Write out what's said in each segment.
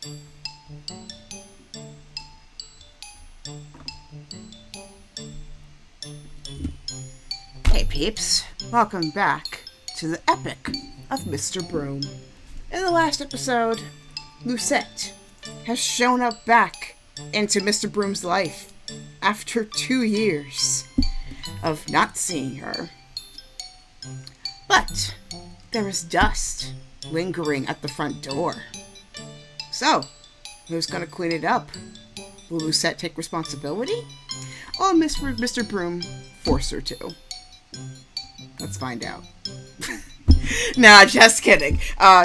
Hey peeps, welcome back to the epic of Mr. Broom. In the last episode, Lucette has shown up back into Mr. Broom's life after 2 years of not seeing her. But there is dust lingering at the front door. So, who's going to clean it up? Will Lucette take responsibility? Or Mr. Broom force her to? Let's find out. Nah, just kidding.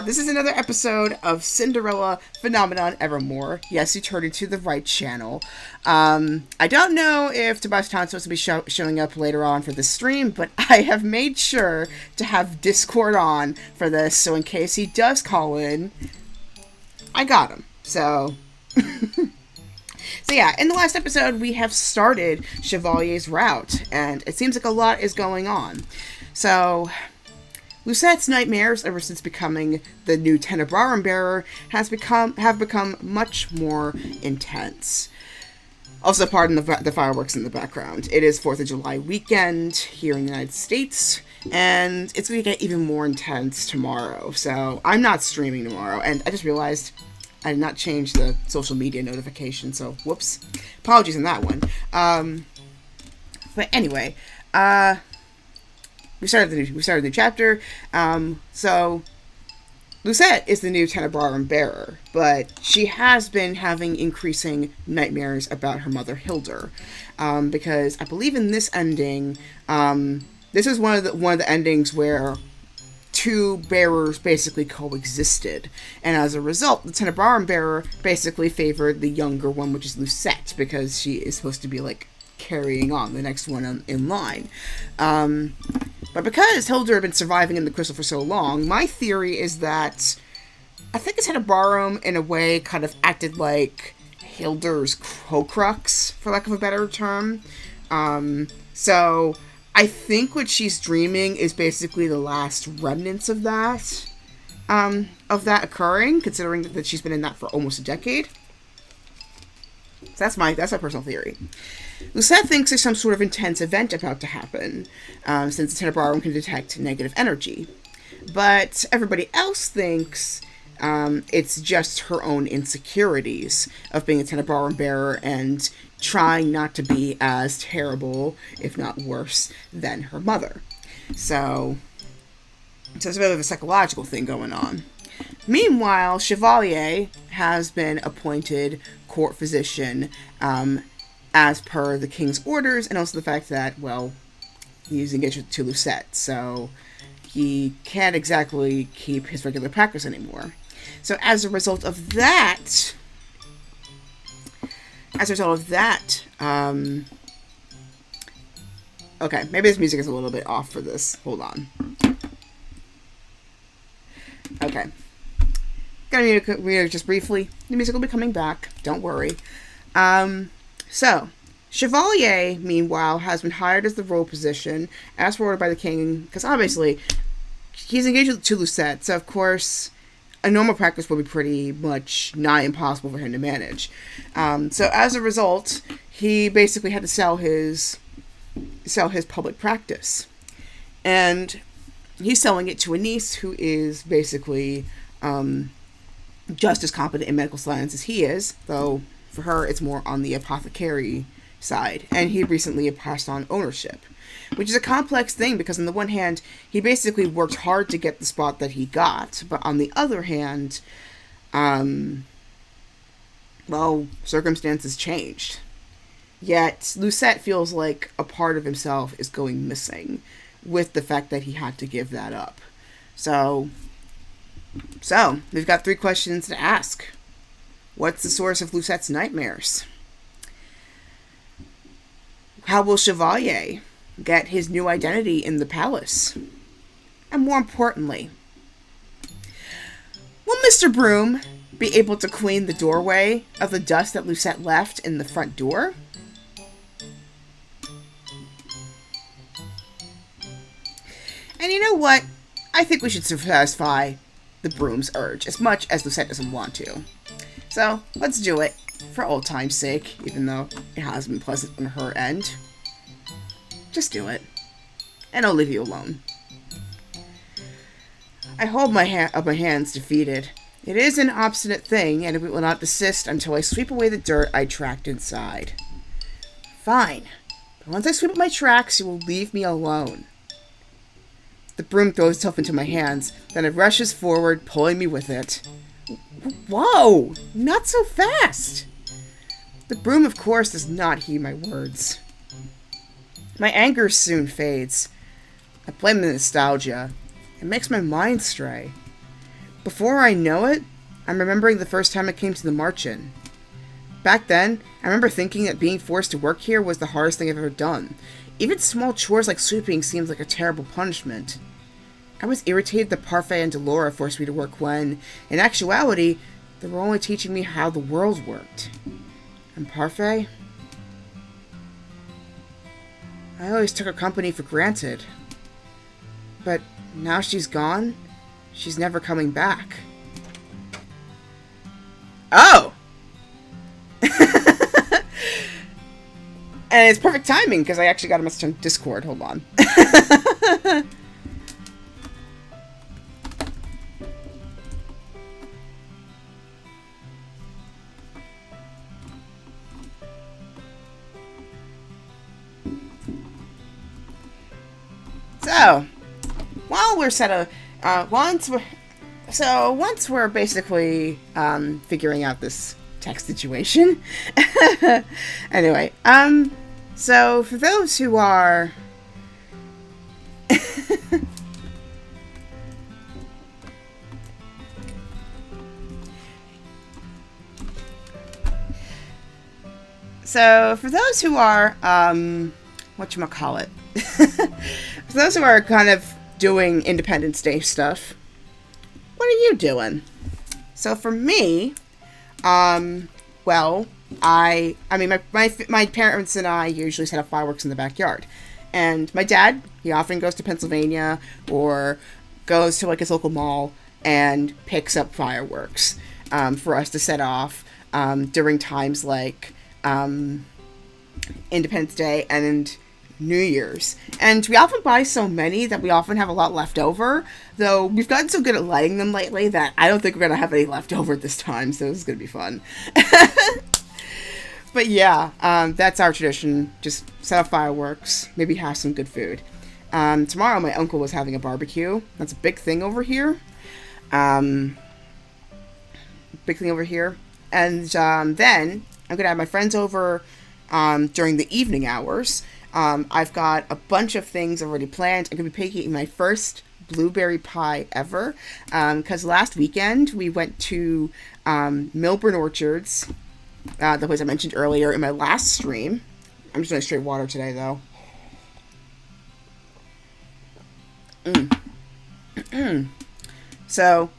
This is another episode of Cinderella Phenomenon Evermore. Yes, you turned into the right channel. I don't know if Tobias Town's supposed to be showing up later on for the stream, but I have made sure to have Discord on for this, so in case he does call in, I got him. So... So yeah, in the last episode, we have started Chevalier's route, and it seems like a lot is going on. So, Lucette's nightmares, ever since becoming the new Tenebrarum bearer, have become much more intense. Also, pardon the fireworks in the background. It is 4th of July weekend here in the United States, and it's going to get even more intense tomorrow. So, I'm not streaming tomorrow, and I just realized I did not change the social media notification, so whoops. Apologies on that one. But anyway, we started the new chapter. So Lucette is the new Tenebrarum bearer, but she has been having increasing nightmares about her mother Hildyr, because I believe in this ending, this is one of the endings where two bearers basically coexisted, and as a result, the Tenebrarum bearer basically favored the younger one, which is Lucette, because she is supposed to be like carrying on the next one in line. But because Hildyr had been surviving in the crystal for so long, my theory is that I think the Tenebrarum in a way kind of acted like Hildyr's horcrux, for lack of a better term. So I think what she's dreaming is basically the last remnants of that occurring, considering that she's been in that for almost a decade. So that's my personal theory. Lucette thinks there's some sort of intense event about to happen, since the Tenebrarum can detect negative energy. But everybody else thinks it's just her own insecurities of being a Tenebrarum bearer and trying not to be as terrible, if not worse, than her mother. So it's a bit of a psychological thing going on. Meanwhile, Chevalier has been appointed court physician, as per the king's orders, and also the fact that, well, he's engaged to Lucette, so he can't exactly keep his regular practice anymore. So as a result of that, okay, maybe this music is a little bit off for this. Hold on. Okay. Gonna read just briefly. The music will be coming back. Don't worry. So, Chevalier, meanwhile, has been hired as the role position, as for order by the king, because obviously, he's engaged to Lucette, so of course, a normal practice will be pretty much nigh impossible for him to manage. So as a result, he basically had to sell his public practice. And he's selling it to Annice, who is basically just as competent in medical science as he is, though for her it's more on the apothecary side. And he recently passed on ownership, which is a complex thing because on the one hand, he basically worked hard to get the spot that he got, but on the other hand, well, circumstances changed. Yet, Lucette feels like a part of himself is going missing with the fact that he had to give that up. So, we've got 3 questions to ask. What's the source of Lucette's nightmares? How will Chevalier get his new identity in the palace? And more importantly, will Mr. Broom be able to clean the doorway of the dust that Lucette left in the front door? And you know what? I think we should satisfy the Broom's urge, as much as Lucette doesn't want to. So, let's do it. For old time's sake, even though it has been pleasant on her end. Just do it. And I'll leave you alone. I hold my hands defeated. It is an obstinate thing, and it will not desist until I sweep away the dirt I tracked inside. Fine. But once I sweep up my tracks, you will leave me alone. The broom throws itself into my hands, then it rushes forward, pulling me with it. Whoa! Not so fast! The broom, of course, does not heed my words. My anger soon fades. I blame the nostalgia. It makes my mind stray. Before I know it, I'm remembering the first time I came to the Marchen. Back then, I remember thinking that being forced to work here was the hardest thing I've ever done. Even small chores like sweeping seemed like a terrible punishment. I was irritated that Parfait and Delora forced me to work when, in actuality, they were only teaching me how the world worked. And Parfait? I always took her company for granted. But now she's gone, she's never coming back. Oh! And it's perfect timing, because I actually got a message on Discord. Hold on. So, while we're once we're basically figuring out this text situation. Anyway, so for those who are whatchamacallit, for those who are kind of doing Independence Day stuff, what are you doing? So for me, well, my parents and I usually set up fireworks in the backyard. And my dad, he often goes to Pennsylvania or goes to like his local mall and picks up fireworks for us to set off during times like Independence Day and New Year's. And we often buy so many that we often have a lot left over, though we've gotten so good at lighting them lately that I don't think we're going to have any left over this time, so this is going to be fun. But yeah, that's our tradition. Just set off fireworks, maybe have some good food. Tomorrow my uncle was having a barbecue. That's a big thing over here. And then I'm going to have my friends over during the evening hours. I've got a bunch of things already planned. I'm going to be baking my first blueberry pie ever. Because last weekend we went to Milburn Orchards, the place I mentioned earlier in my last stream. I'm just going to straight water today, though. So,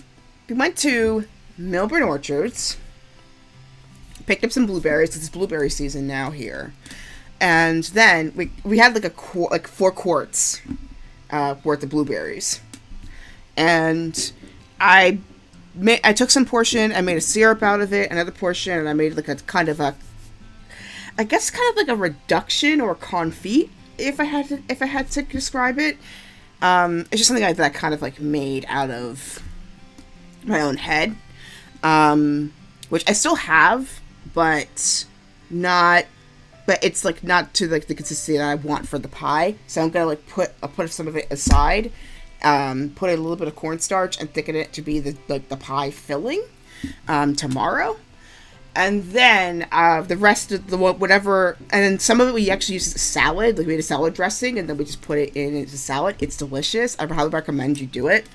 we went to Milburn Orchards, picked up some blueberries, because it's blueberry season now here. And then we had like 4 quarts worth of blueberries. And I took some portion, I made a syrup out of it, another portion, and I made like a kind of like a reduction or confit, if I had to describe it. It's just something that I kind of like made out of my own head, which I still have, but it's like not to like the consistency that I want for the pie. So I'm gonna like put some of it aside, put a little bit of cornstarch and thicken it to be the pie filling tomorrow. And then the rest of the whatever, and then some of it we actually use as a salad. Like we made a salad dressing, and then we just put it in as a salad. It's delicious. I highly recommend you do it.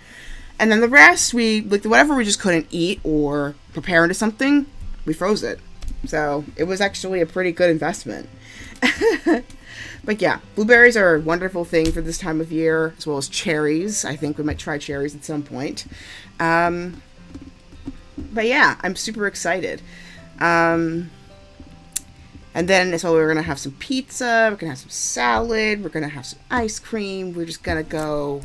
And then the rest, whatever we just couldn't eat or prepare into something, we froze it. So it was actually a pretty good investment. But yeah, blueberries are a wonderful thing for this time of year, as well as cherries. I think we might try cherries at some point. But yeah, I'm super excited. And then so we're going to have some pizza, we're going to have some salad, we're going to have some ice cream. We're just going to go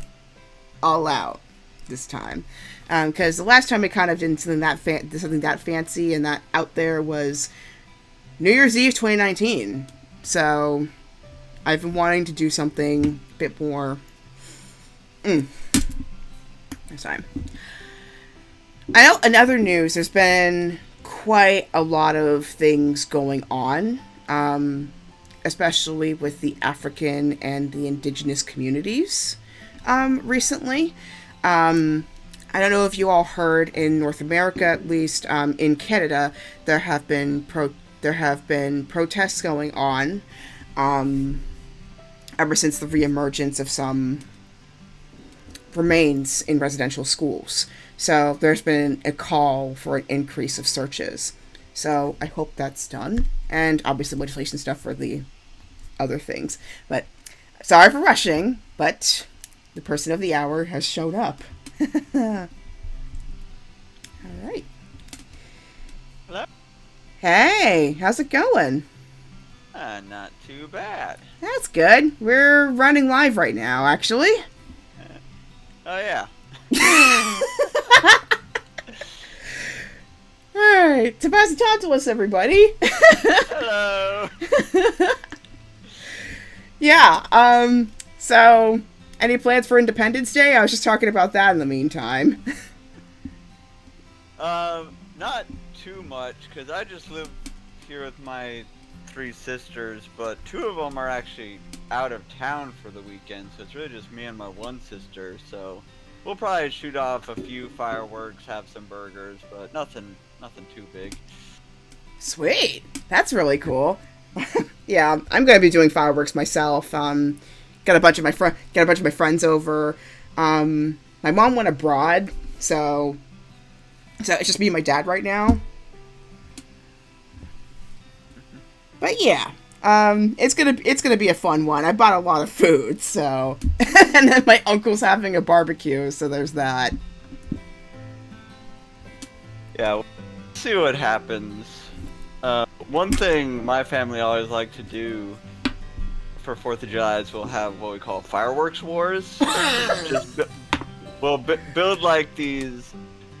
all out this time. Because the last time we kind of did something that fancy and that out there was New Year's Eve 2019. So I've been wanting to do something a bit more this time. I know in other news, there's been quite a lot of things going on, especially with the African and the indigenous communities recently. I don't know if you all heard, in North America, at least in Canada, there have been protests going on ever since the reemergence of some remains in residential schools. So there's been a call for an increase of searches. So I hope that's done, and obviously legislation stuff for the other things. But sorry for rushing, but the person of the hour has shown up. All right. Hello? Hey, how's it going? Not too bad. That's good. We're running live right now, actually. Oh, yeah. Alright, to pass the time to us, everybody. Hello. Yeah, so, any plans for Independence Day? I was just talking about that in the meantime. Not too much, because I just live here with my 3 sisters, but 2 of them are actually out of town for the weekend, so it's really just me and my 1 sister, so we'll probably shoot off a few fireworks, have some burgers, but nothing too big. Sweet. That's really cool. Yeah, I'm gonna be doing fireworks myself. Got a bunch of my friends over. My mom went abroad, so it's just me and my dad right now. But yeah, it's gonna be a fun one. I bought a lot of food, so and then my uncle's having a barbecue, so there's that. Yeah, we'll see what happens. One thing my family always like to do for 4th of July is we'll have what we call fireworks wars. We'll build like these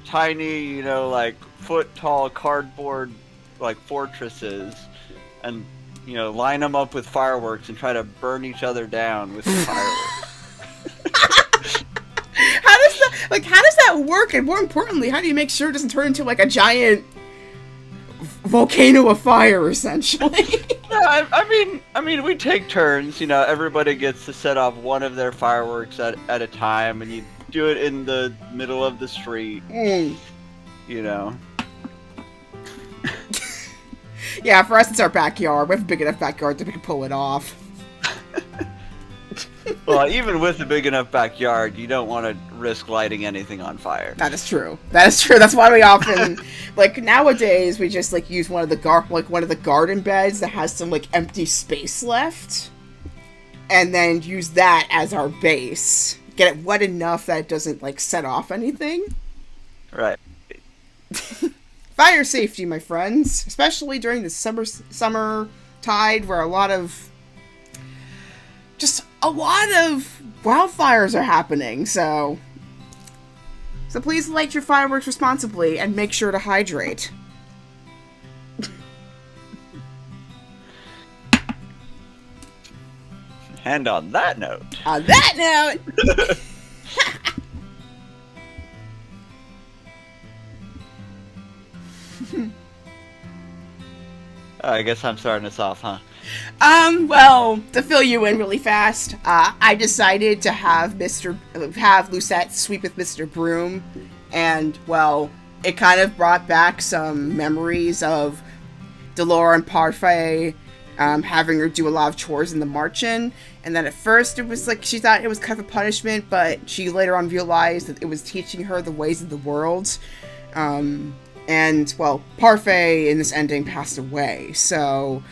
tiny, like foot-tall cardboard like fortresses, and line them up with fireworks and try to burn each other down with the fireworks. How does that work? And more importantly, how do you make sure it doesn't turn into like a giant volcano of fire, essentially? Yeah, I mean, we take turns. Everybody gets to set off one of their fireworks at a time, and you do it in the middle of the street. Yeah, for us, it's our backyard. We have a big enough backyard that we can pull it off. Well, even with a big enough backyard, you don't want to risk lighting anything on fire. That is true. That's why we often, nowadays, we just, use one of the garden beds that has some, empty space left. And then use that as our base. Get it wet enough that it doesn't, set off anything. Right. Fire safety, my friends. Especially during the summer tide, where a lot of wildfires are happening, so please light your fireworks responsibly and make sure to hydrate. And on that note... I guess I'm starting us off, huh? Well, to fill you in really fast, I decided to have Lucette sweep with Mr. Broom, and, it kind of brought back some memories of Delora and Parfait, having her do a lot of chores in the Marchen, and then at first it was she thought it was kind of a punishment, but she later on realized that it was teaching her the ways of the world, and, Parfait in this ending passed away, so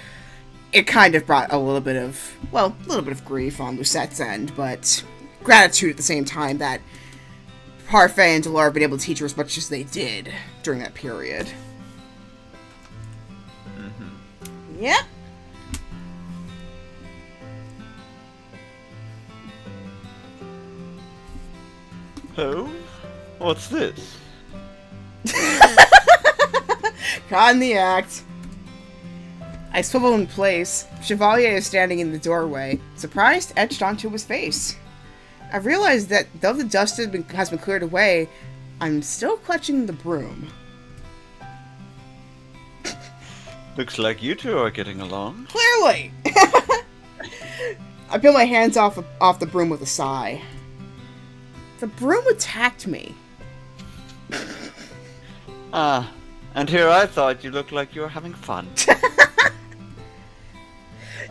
it kind of brought a little bit of grief on Lucette's end, but gratitude at the same time that Parfait and Delora have been able to teach her as much as they did during that period. Mm-hmm. Yep. Who? What's this? Caught in the act. I swivel in place. Chevalier is standing in the doorway, surprised etched onto his face. I realize that though the dust has been cleared away, I'm still clutching the broom. Looks like you two are getting along. Clearly! I peel my hands off the broom with a sigh. The broom attacked me. And here I thought you looked like you were having fun.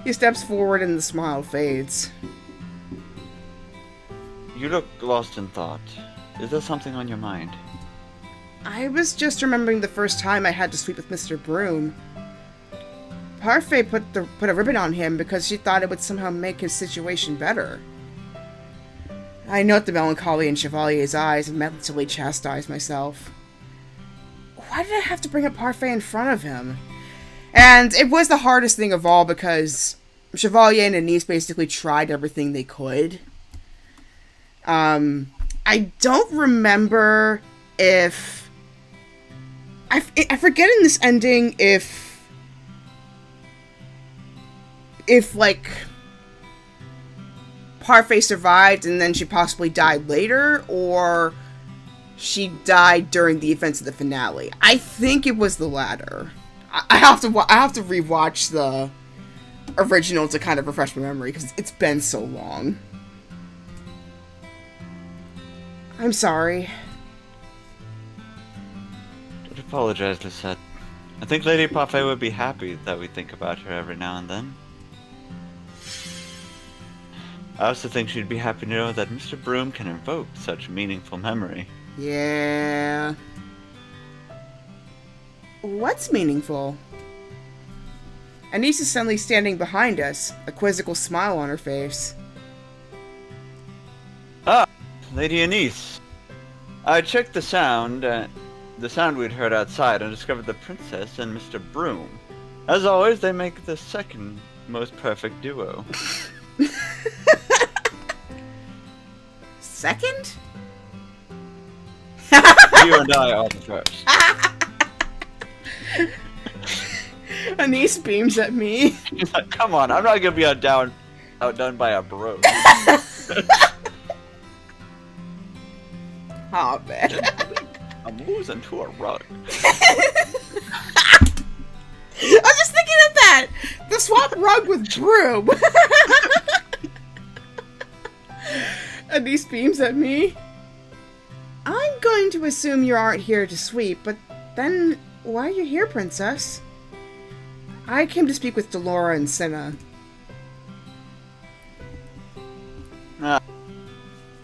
He steps forward and the smile fades. You look lost in thought. Is there something on your mind? I was just remembering the first time I had to sweep with Mr. Broom. Parfait put a ribbon on him because she thought it would somehow make his situation better. I note the melancholy in Chevalier's eyes and mentally chastise myself. Why did I have to bring up Parfait in front of him? And it was the hardest thing of all because Chevalier and Annice basically tried everything they could. I don't remember if... I forget in this ending if like, Parfait survived and then she possibly died later, or she died during the events of the finale. I think it was the latter. I have to rewatch the original to kind of refresh my memory because it's been so long. I'm sorry. Don't apologize, Lucette. I think Lady Parfait would be happy that we think about her every now and then. I also think she'd be happy to know that Mr. Broom can invoke such meaningful memory. Yeah. What's meaningful? Annice is suddenly standing behind us, a quizzical smile on her face. Ah, Lady Annice. I checked the sound we'd heard outside, and discovered the princess and Mr. Broom. As always, they make the second most perfect duo. Second? You and I are the first. Annice beams at me. She's like, come on, I'm not gonna be outdone by a bro. Oh, man. I'm losing to a rug. I was just thinking of that! The swap rug with Broom! Annice beams at me. I'm going to assume you aren't here to sweep, but then why are you here, princess? I came to speak with Delora and Cinna.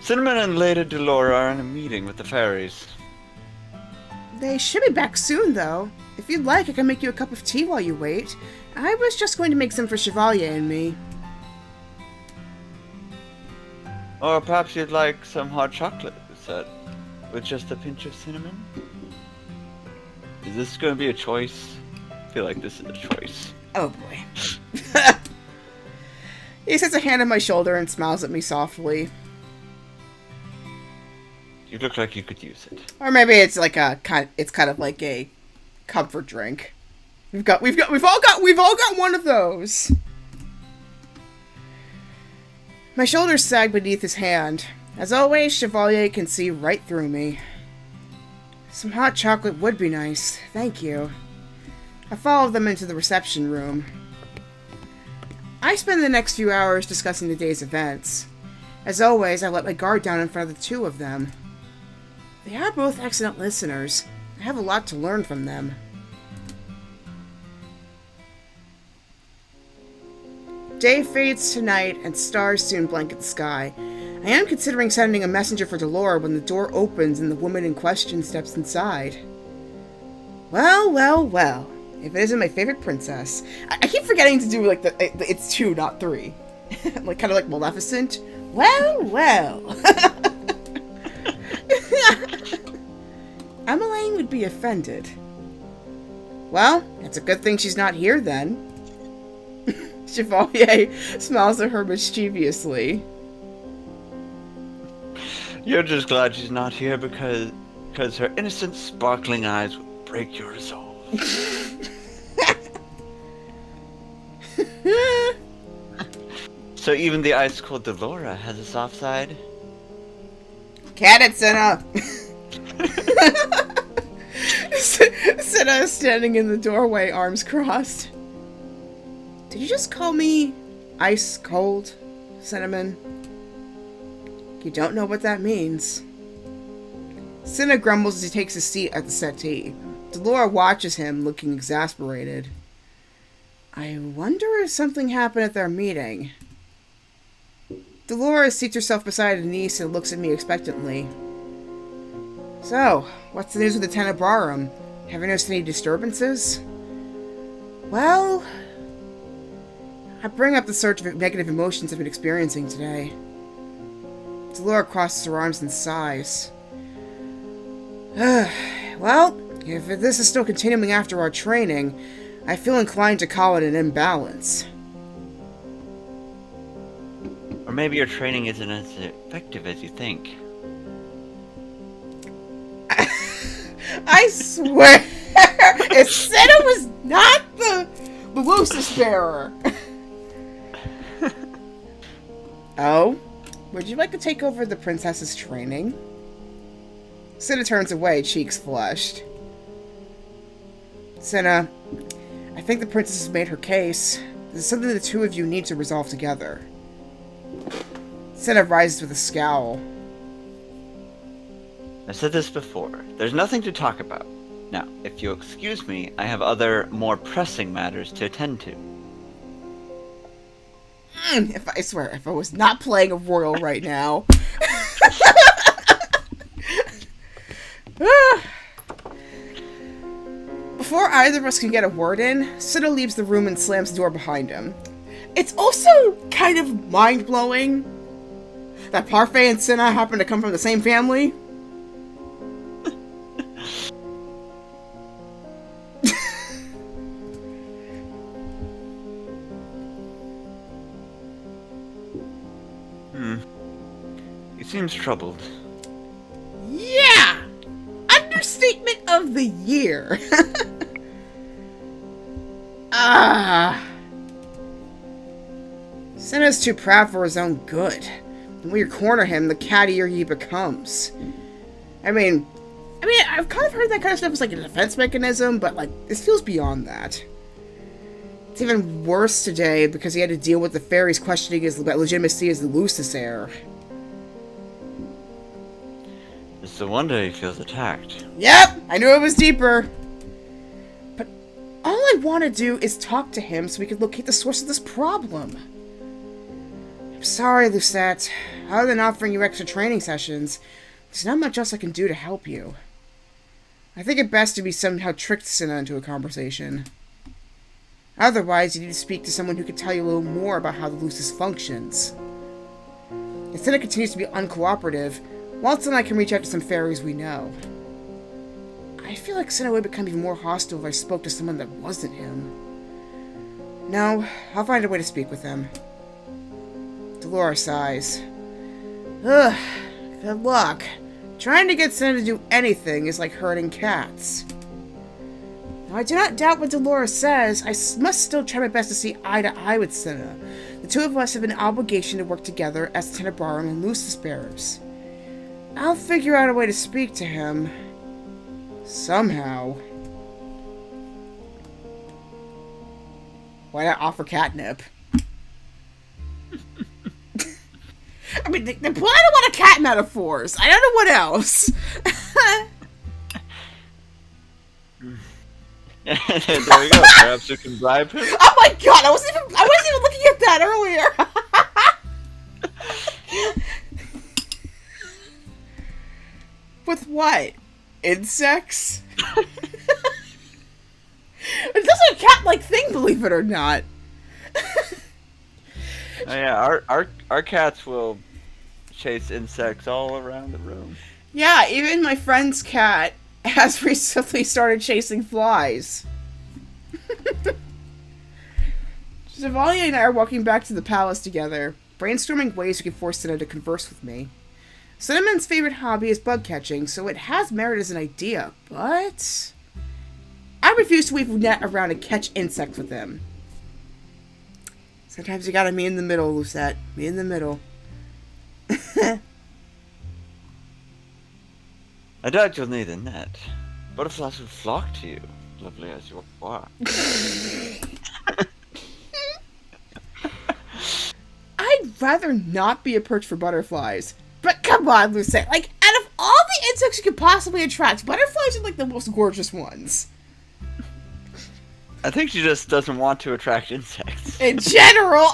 Cinnamon and Lady Delora are in a meeting with the fairies. They should be back soon, though. If you'd like, I can make you a cup of tea while you wait. I was just going to make some for Chevalier and me. Or perhaps you'd like some hot chocolate, Lucette, with just a pinch of cinnamon? Is this going to be a choice? I feel like this is a choice. Oh boy. He sets a hand on my shoulder and smiles at me softly. You look like you could use it. Or maybe it's like it's kind of like a comfort drink. We've all got one of those. My shoulders sag beneath his hand. As always, Chevalier can see right through me. Some hot chocolate would be nice, thank you. I follow them into the reception room. I spend the next few hours discussing the day's events. As always, I let my guard down in front of the two of them. They are both excellent listeners. I have a lot to learn from them. Day fades to night, and stars soon blanket the sky. I am considering sending a messenger for Delora when the door opens and the woman in question steps inside. Well, well, well. If it isn't my favorite princess. I keep forgetting to do, like, it's 2, not 3. Like, kind of like Maleficent. Well, well. Emmeline would be offended. Well, it's a good thing she's not here, then. Chevalier smiles at her mischievously. You're just glad she's not here because because her innocent, sparkling eyes will break your resolve. So even the ice-cold Delora has a soft side? Cat it, Cinna! Cinna is standing in the doorway, arms crossed. Did you just call me ice cold, Cinnamon? You don't know what that means. Cinna grumbles as he takes his seat at the settee. Delora watches him, looking exasperated. I wonder if something happened at their meeting. Delora seats herself beside Annice and looks at me expectantly. So, what's the news with the Tenebrarum? Have you noticed any disturbances? Well, I bring up the surge of negative emotions I've been experiencing today. Delora crosses her arms and sighs. Well, if this is still continuing after our training, I feel inclined to call it an imbalance. Or maybe your training isn't as effective as you think. I swear, if Cinna was not the Lucis bearer. Oh? Would you like to take over the princess's training? Cinna turns away, cheeks flushed. Cinna, I think the princess has made her case. This is something the two of you need to resolve together. Cinna rises with a scowl. I've said this before. There's nothing to talk about. Now, if you'll excuse me, I have other, more pressing matters to attend to. I swear, if I was not playing a royal right now. Before either of us can get a word in, Cinna leaves the room and slams the door behind him. It's also kind of mind-blowing that Parfait and Cinna happen to come from the same family. He seems troubled. Yeah! Understatement of the year. Cinna's too proud for his own good. The more you corner him, the cattier he becomes. I mean, I've kind of heard that kind of stuff is like a defense mechanism, but like, this feels beyond that. It's even worse today because he had to deal with the fairies questioning his legitimacy as the Lucis heir. It's no wonder he feels attacked. Yep, I knew it was deeper. But all I want to do is talk to him so we can locate the source of this problem. I'm sorry, Lucette. Other than offering you extra training sessions, there's not much else I can do to help you. I think it best to be somehow tricked Cinna into a conversation. Otherwise, you need to speak to someone who can tell you a little more about how the Lucis functions. If Cinna continues to be uncooperative, Waltz and I can reach out to some fairies we know. I feel like Cinna would become even more hostile if I spoke to someone that wasn't him. No, I'll find a way to speak with him. Delora sighs. Ugh, good luck. Trying to get Cinna to do anything is like herding cats. Now, I do not doubt what Delora says. I must still try my best to see eye to eye with Cinna. The two of us have an obligation to work together as Tenebrarum and Lucis bearers. I'll figure out a way to speak to him. Somehow. Why not offer catnip? I mean, they put out a lot of cat metaphors. I don't know what else. There we go. Perhaps you can bribe him. Oh my god! I wasn't even looking at that earlier. With what? Insects? It's also a cat-like thing, believe it or not. Oh yeah, our cats will chase insects all around the room. Yeah, even my friend's cat has recently started chasing flies. Chevalier and I are walking back to the palace together, brainstorming ways we can force Cinna to converse with me. Cinnamon's favorite hobby is bug catching, so it has merit as an idea, but I refuse to weave a net around and catch insects with him. Sometimes you gotta me in the middle, Lucette. Me in the middle. I doubt you'll need a net. Butterflies will flock to you, lovely as you are. I'd rather not be a perch for butterflies. But come on, Lucette. Like, out of all the insects you could possibly attract, butterflies are like the most gorgeous ones. I think she just doesn't want to attract insects. In general.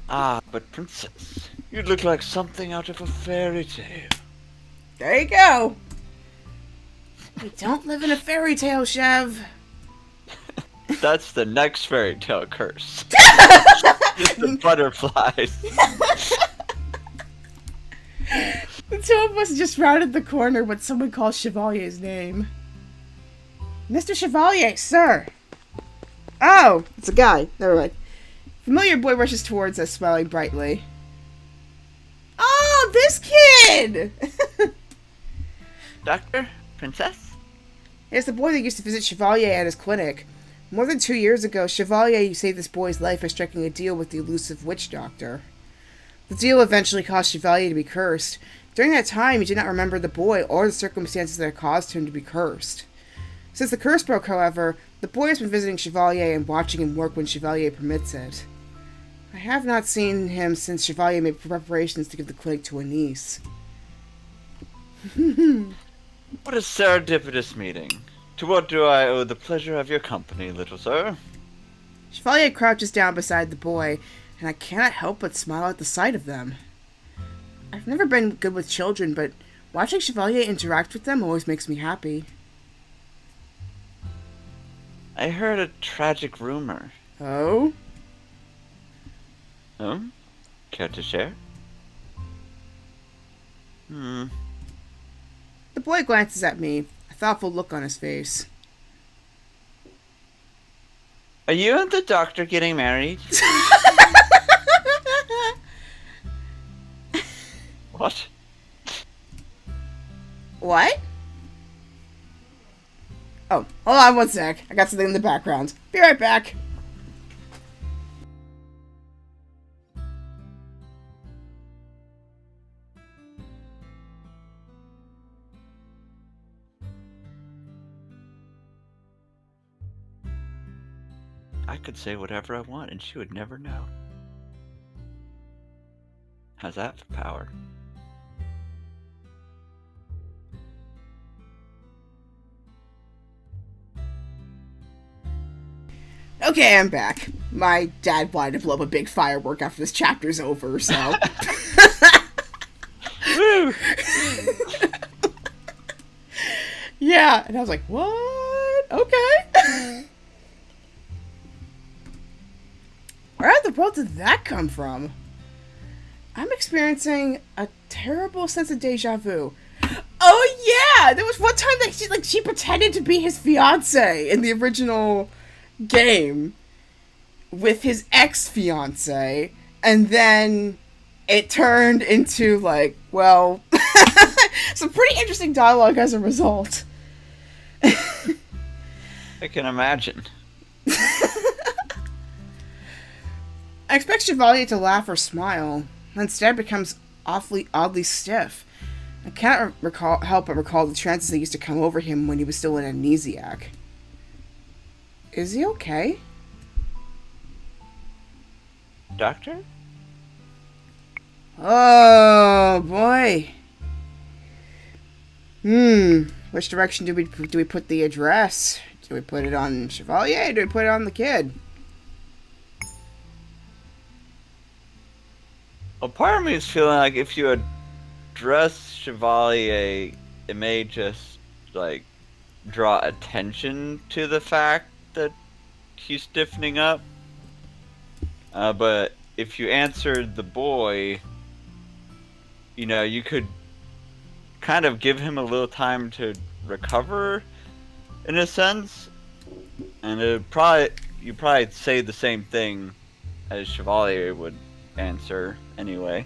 Ah, but princess, you look like something out of a fairy tale. There you go. We don't live in a fairy tale, Chev. That's the next fairy tale curse. The butterflies. The two of us just rounded the corner when someone called Chevalier's name. Mr. Chevalier, sir. Oh, it's a guy. Never mind. Familiar boy rushes towards us, smiling brightly. Oh, this kid! Doctor? Princess? It's the boy that used to visit Chevalier at his clinic. More than 2 years ago, Chevalier saved this boy's life by striking a deal with the elusive witch doctor. The deal eventually caused Chevalier to be cursed. During that time, he did not remember the boy or the circumstances that had caused him to be cursed. Since the curse broke, however, the boy has been visiting Chevalier and watching him work when Chevalier permits it. I have not seen him since Chevalier made preparations to give the clinic to Annice. What a serendipitous meeting. To what do I owe the pleasure of your company, little sir? Chevalier crouches down beside the boy, and I cannot help but smile at the sight of them. I've never been good with children, but watching Chevalier interact with them always makes me happy. I heard a tragic rumor. Oh? Oh? Care to share? The boy glances at me, a thoughtful look on his face. Are you and the doctor getting married? What? What? Oh, hold on one sec. I got something in the background. Be right back. I could say whatever I want and she would never know. How's that for power? Okay, I'm back. My dad wanted to blow up a big firework after this chapter's over, so... Woo! Yeah, and I was like, what? Okay. Where in the world did that come from? I'm experiencing a terrible sense of deja vu. Oh yeah! There was one time that she pretended to be his fiance in the original game with his ex-fiance, and then it turned into like, well, some pretty interesting dialogue as a result. I can imagine. I expect Chevalier to laugh or smile, and instead becomes oddly stiff. I cannot help but recall the trances that used to come over him when he was still an amnesiac. Is he okay? Doctor? Oh boy. Which direction do we put the address? Do we put it on Chevalier? Or do we put it on the kid? Well, part of me is feeling like if you address Chevalier, it may just, like, draw attention to the fact that he's stiffening up. But if you answered the boy, you know, you could kind of give him a little time to recover, in a sense. And you'd probably say the same thing as Chevalier would answer anyway.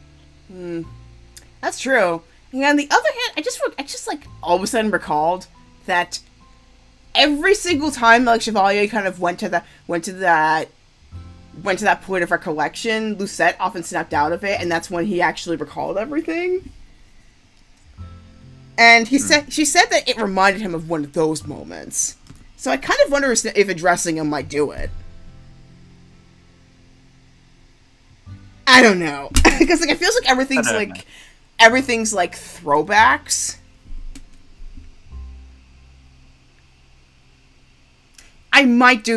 That's true. And on the other hand, I just like all of a sudden recalled that every single time like Chevalier kind of went to that point of recollection, Lucette often snapped out of it, and that's when he actually recalled everything. And she said that it reminded him of one of those moments. So I kind of wonder if addressing him might do it. I don't know, because like it feels like everything's like throwbacks. I might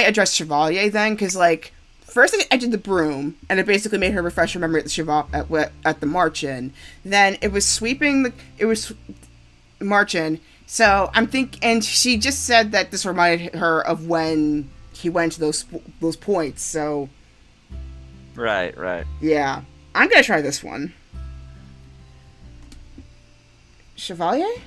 address Chevalier then, because like first I did the Broom, and it basically made her refresh her memory at the Marchen. Then it was Marchen. So I'm and she just said that this reminded her of when he went to those points. So right. Yeah, I'm gonna try this one. Chevalier?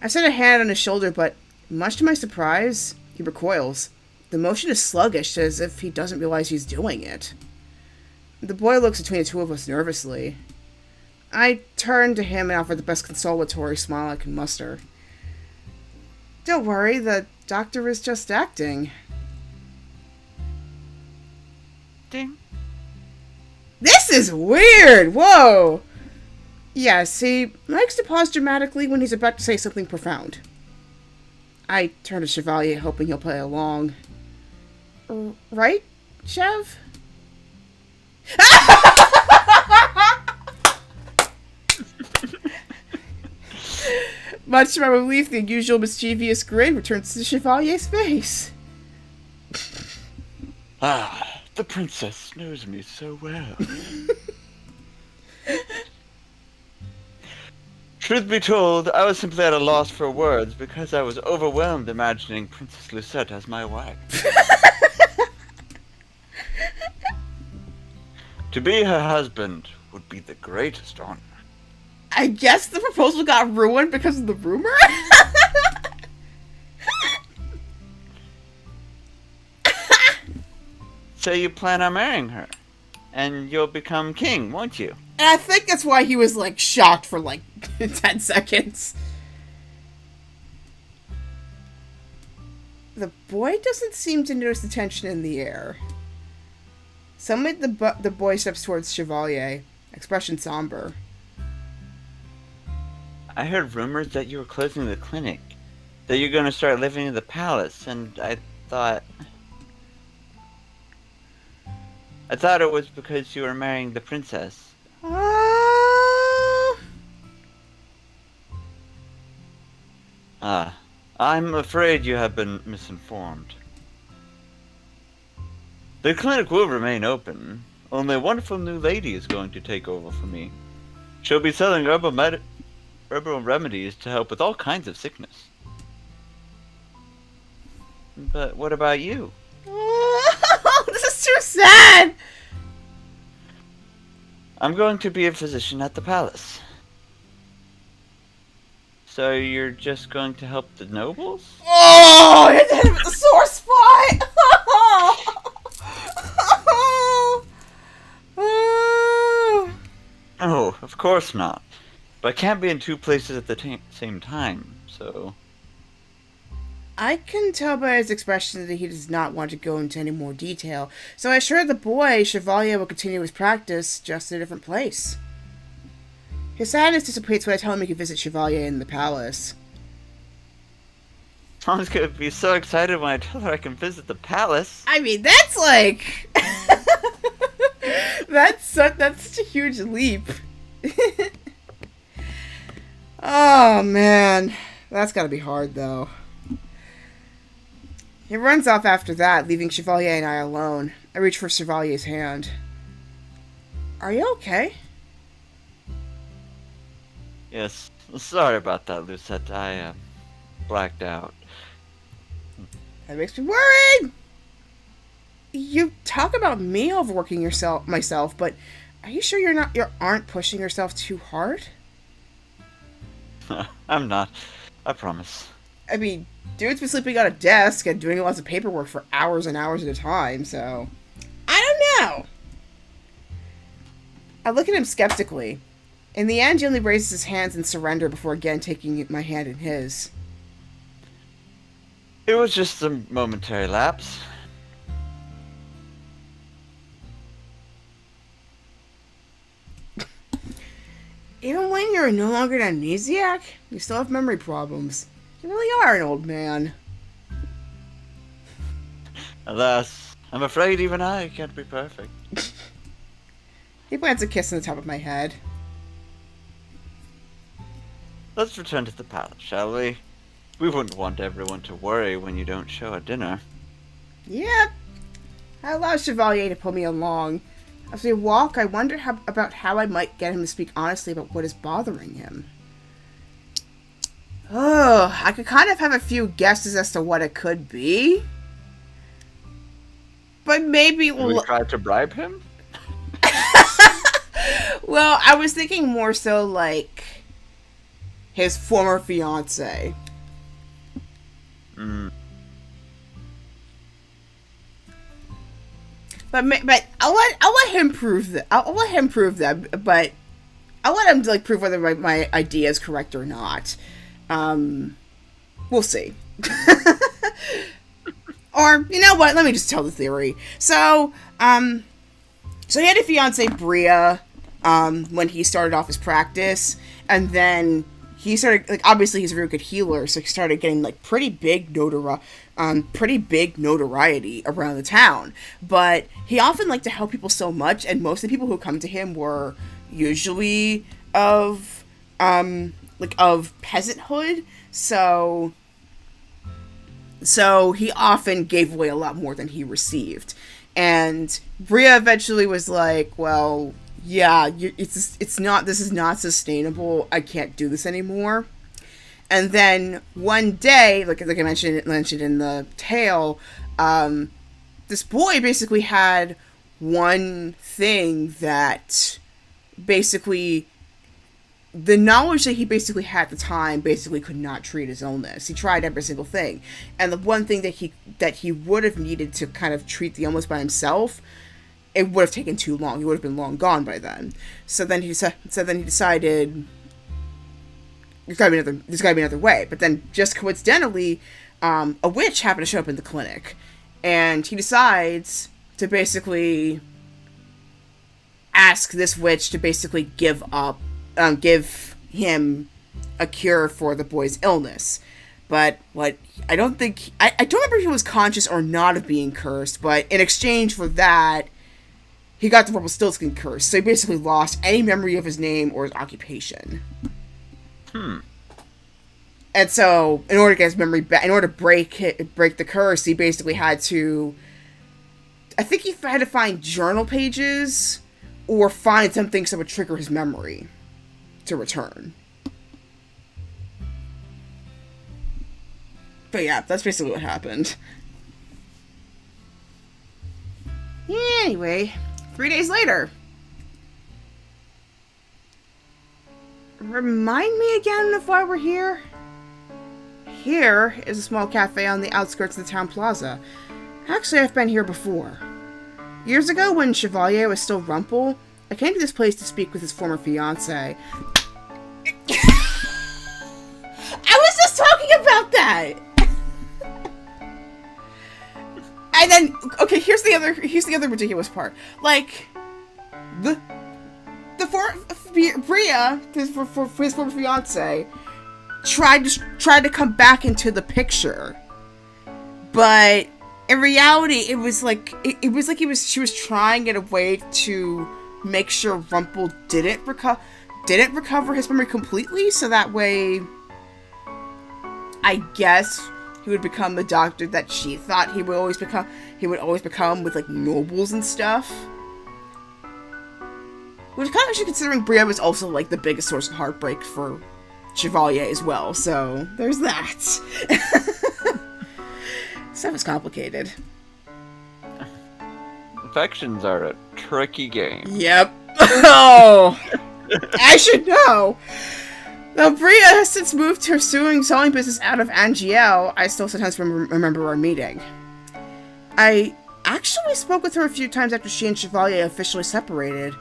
I set a hand on his shoulder, but much to my surprise, he recoils. The motion is sluggish, as if he doesn't realize he's doing it. The boy looks between the two of us nervously. I turn to him and offer the best consolatory smile I can muster. Don't worry, the doctor is just acting. Ding. This is weird! Whoa! Yes, he likes to pause dramatically when he's about to say something profound. I turn to Chevalier, hoping he'll play along. Right, Chev? Much to my relief, the usual mischievous grin returns to Chevalier's face. Ah, the princess knows me so well. Truth be told, I was simply at a loss for words because I was overwhelmed imagining Princess Lucette as my wife. To be her husband would be the greatest honor. I guess the proposal got ruined because of the rumor? So you plan on marrying her, and you'll become king, won't you? And I think that's why he was, like, shocked for, like, 10 seconds. The boy doesn't seem to notice the tension in the air. Suddenly, the boy steps towards Chevalier, expression somber. I heard rumors that you were closing the clinic, that you're going to start living in the palace, and I thought it was because you were marrying the princess. I'm afraid you have been misinformed. The clinic will remain open. Only a wonderful new lady is going to take over for me. She'll be selling herbal remedies to help with all kinds of sickness. But what about you? This is too sad! I'm going to be a physician at the palace. So you're just going to help the nobles? Oh, it hit him at the sore spot! Oh, of course not. But I can't be in two places at the same time, so... I can tell by his expression that he does not want to go into any more detail, so I assured the boy Chevalier will continue his practice, just in a different place. His sadness dissipates when I tell him he can visit Chevalier in the palace. Mom's gonna be so excited when I tell her I can visit the palace. I mean, that's like... that's such a huge leap. Oh, man. That's gotta be hard, though. He runs off after that, leaving Chevalier and I alone. I reach for Chevalier's hand. Are you okay? Yes, sorry about that, Lucette. I, blacked out. That makes me worried! You talk about me overworking myself, but are you sure you aren't pushing yourself too hard? I'm not. I promise. I mean, dude's been sleeping on a desk and doing lots of paperwork for hours and hours at a time, so... I don't know! I look at him skeptically. In the end, he only raises his hands in surrender before again taking my hand in his. It was just a momentary lapse. Even when you're no longer an amnesiac, you still have memory problems. You really are an old man. Alas, I'm afraid even I can't be perfect. He plants a kiss on the top of my head. Let's return to the palace, shall we? We wouldn't want everyone to worry when you don't show at dinner. Yep. I allow Chevalier to pull me along. As we walk, I wonder about how I might get him to speak honestly about what is bothering him. Oh, I could kind of have a few guesses as to what it could be. But maybe We tried to bribe him? Well, I was thinking more so like his former fiance. But I'll let him prove that. I'll let him prove that. But I'll let him like prove whether my idea is correct or not. We'll see. Or you know what? Let me just tell the theory. So he had a fiance Bria when he started off his practice, and then he started like obviously he's a very good healer, so he started getting like pretty big notoriety around the town. But he often liked to help people so much, and most of the people who come to him were usually of peasanthood. So he often gave away a lot more than he received. And Bria eventually was like, well, yeah, this is not sustainable. I can't do this anymore. And then one day, like I mentioned in the tale, this boy basically had one thing that basically the knowledge that he basically had at the time basically could not treat his illness. He tried every single thing. And the one thing that he would have needed to kind of treat the illness by himself, it would have taken too long. He would have been long gone by then. So then he decided there's gotta be another way. But then just coincidentally, a witch happened to show up in the clinic. And he decides to basically ask this witch to basically give him a cure for the boy's illness. But I don't remember if he was conscious or not of being cursed, but in exchange for that, he got the Rumpelstiltskin curse. So he basically lost any memory of his name or his occupation. And so, in order to get his memory back, in order to break the curse, he basically had to, I think he had to find journal pages or find some things that would trigger his memory to return. But yeah, that's basically what happened. Anyway, 3 days later. Remind me again of why we're here? Here is a small cafe on the outskirts of the town plaza. Actually, I've been here before. Years ago, when Chevalier was still Rumpel, I came to this place to speak with his former fiancé. I was just talking about that! And then, okay, here's the other ridiculous part. Like, Bria, his former fiance, tried to come back into the picture, but in reality, it was like she was trying in a way to make sure Rumpel didn't recover his memory completely, so that way, I guess, he would become the doctor that she thought he would always become. He would always become with like nobles and stuff. Which kind of actually considering Bria was also like the biggest source of heartbreak for Chevalier as well. So there's that. Stuff is complicated. Affections are a tricky game. Yep. Oh, I should know. Though Bria has since moved her selling business out of Angiel, I still sometimes remember our meeting. I actually spoke with her a few times after she and Chevalier officially separated.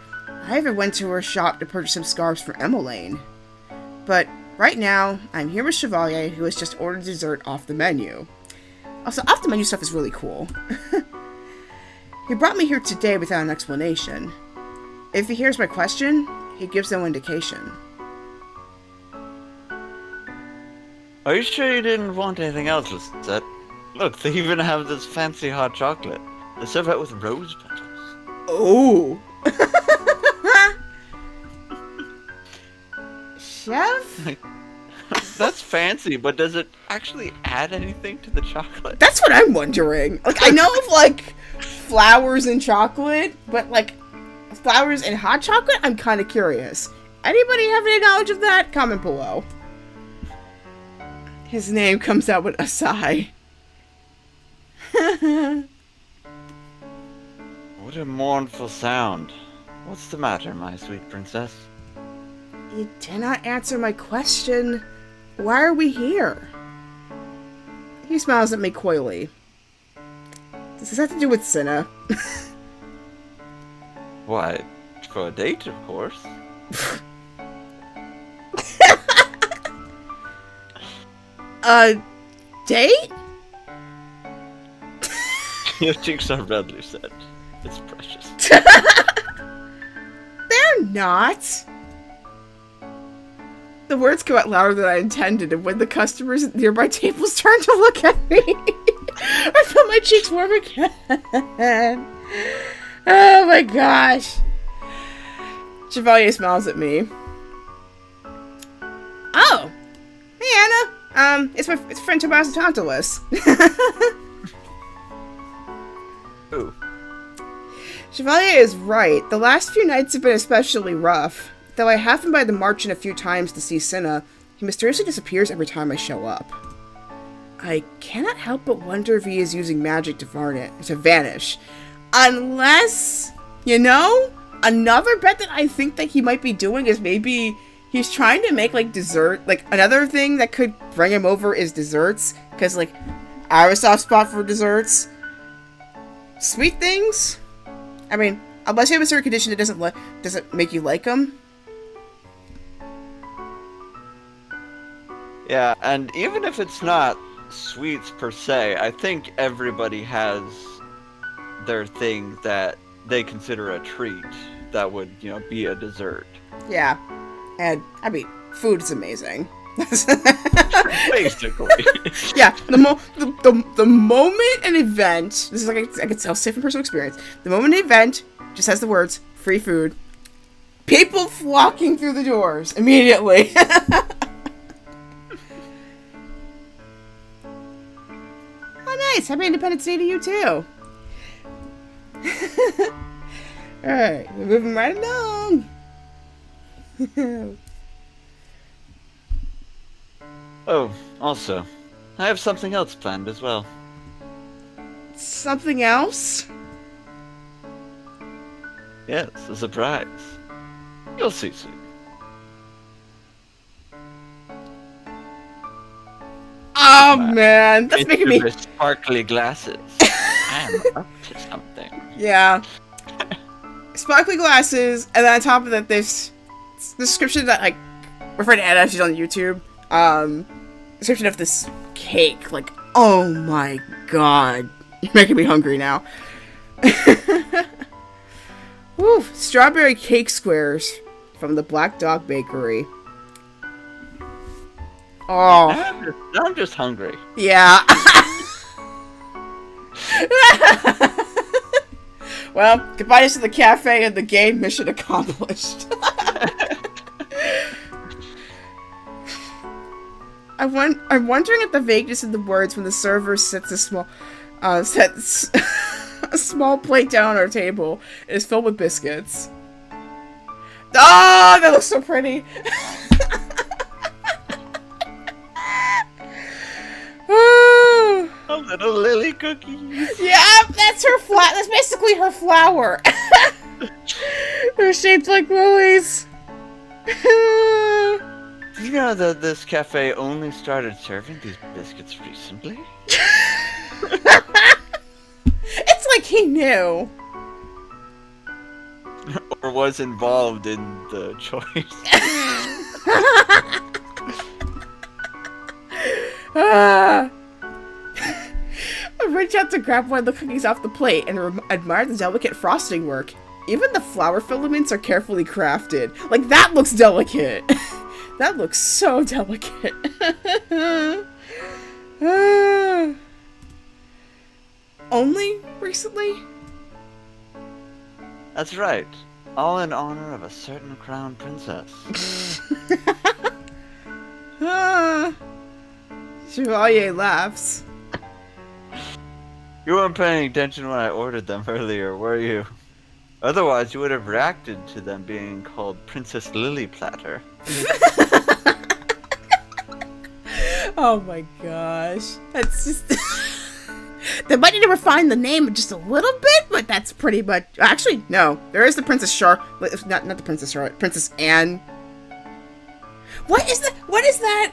I ever went to her shop to purchase some scarves for Emmeline. But right now, I'm here with Chevalier, who has just ordered dessert off the menu. Also, off the menu stuff is really cool. He brought me here today without an explanation. If he hears my question, he gives no indication. Are you sure you didn't want anything else, Lucette? Look, they even have this fancy hot chocolate. They serve it with rose petals. Oh! Chef? That's fancy, but does it actually add anything to the chocolate? That's what I'm wondering. Like, I know of, like, flowers and chocolate, but, like, flowers and hot chocolate? I'm kind of curious. Anybody have any knowledge of that? Comment below. His name comes out with a sigh. What a mournful sound. What's the matter, my sweet princess? You did not answer my question. Why are we here? He smiles at me coyly. Does this have to do with Cinna? Why, for a date, of course. A date? Your cheeks are red, Lucette. It's precious. They're not. The words come out louder than I intended, and when the customers at nearby tables turn to look at me, I feel my cheeks warm again. Oh my gosh. Chevalier smiles at me. Oh, hey Anna. It's my friend Tobias Tantalus. Ooh. Chevalier is right. The last few nights have been especially rough. Though I have been by the Marchen a few times to see Cinna, he mysteriously disappears every time I show up. I cannot help but wonder if he is using magic to vanish. Unless, you know, another bet that I think that he might be doing is maybe he's trying to make, like, dessert. Like, another thing that could bring him over is desserts. Because, like, I have a soft spot for desserts. Sweet things? I mean, unless you have a certain condition that doesn't make you like them. Yeah, and even if it's not sweets per se, I think everybody has their thing that they consider a treat that would, you know, be a dessert. Yeah. And, I mean, food is amazing. Basically. Yeah, the moment an event, this is like, I'll say from personal experience, the moment an event just has the words, free food, people flocking through the doors immediately. Oh, nice. Happy Independence Day to you, too. Alright, we're moving right along. Oh, also, I have something else planned as well. Something else? Yes, a surprise. You'll see soon. Oh, man. That's making me... Into the sparkly glasses. I'm up to something. Yeah. Sparkly glasses, and then on top of that, there's description that, like, my friend Anna, she's on YouTube, description of this cake. Like, oh my god. You're making me hungry now. Woo, strawberry cake squares from the Black Dog Bakery. Oh. I'm just hungry. Yeah. Well, goodbye to the cafe and the game, mission accomplished. I'm wondering at the vagueness of the words when the server sets a small plate down on our table. It is filled with biscuits. Oh, that looks so pretty. A little lily cookies. Yeah, that's her that's basically her flower. They're shaped like lilies. Do you know that this cafe only started serving these biscuits recently? It's like he knew. or was involved in the choice. I reach out to grab one of the cookies off the plate and admire the delicate frosting work. Even the flower filaments are carefully crafted. Like, that looks delicate. That looks so delicate. Only recently? That's right. All in honor of a certain crown princess. Chevalier laughs. You weren't paying attention when I ordered them earlier, were you? Otherwise, you would have reacted to them being called Princess Lily Platter. Oh my gosh. That's just... They might need to refine the name just a little bit, but that's pretty much... Actually, no. There is the Princess Not the Princess Charlotte. Princess Anne. What is that?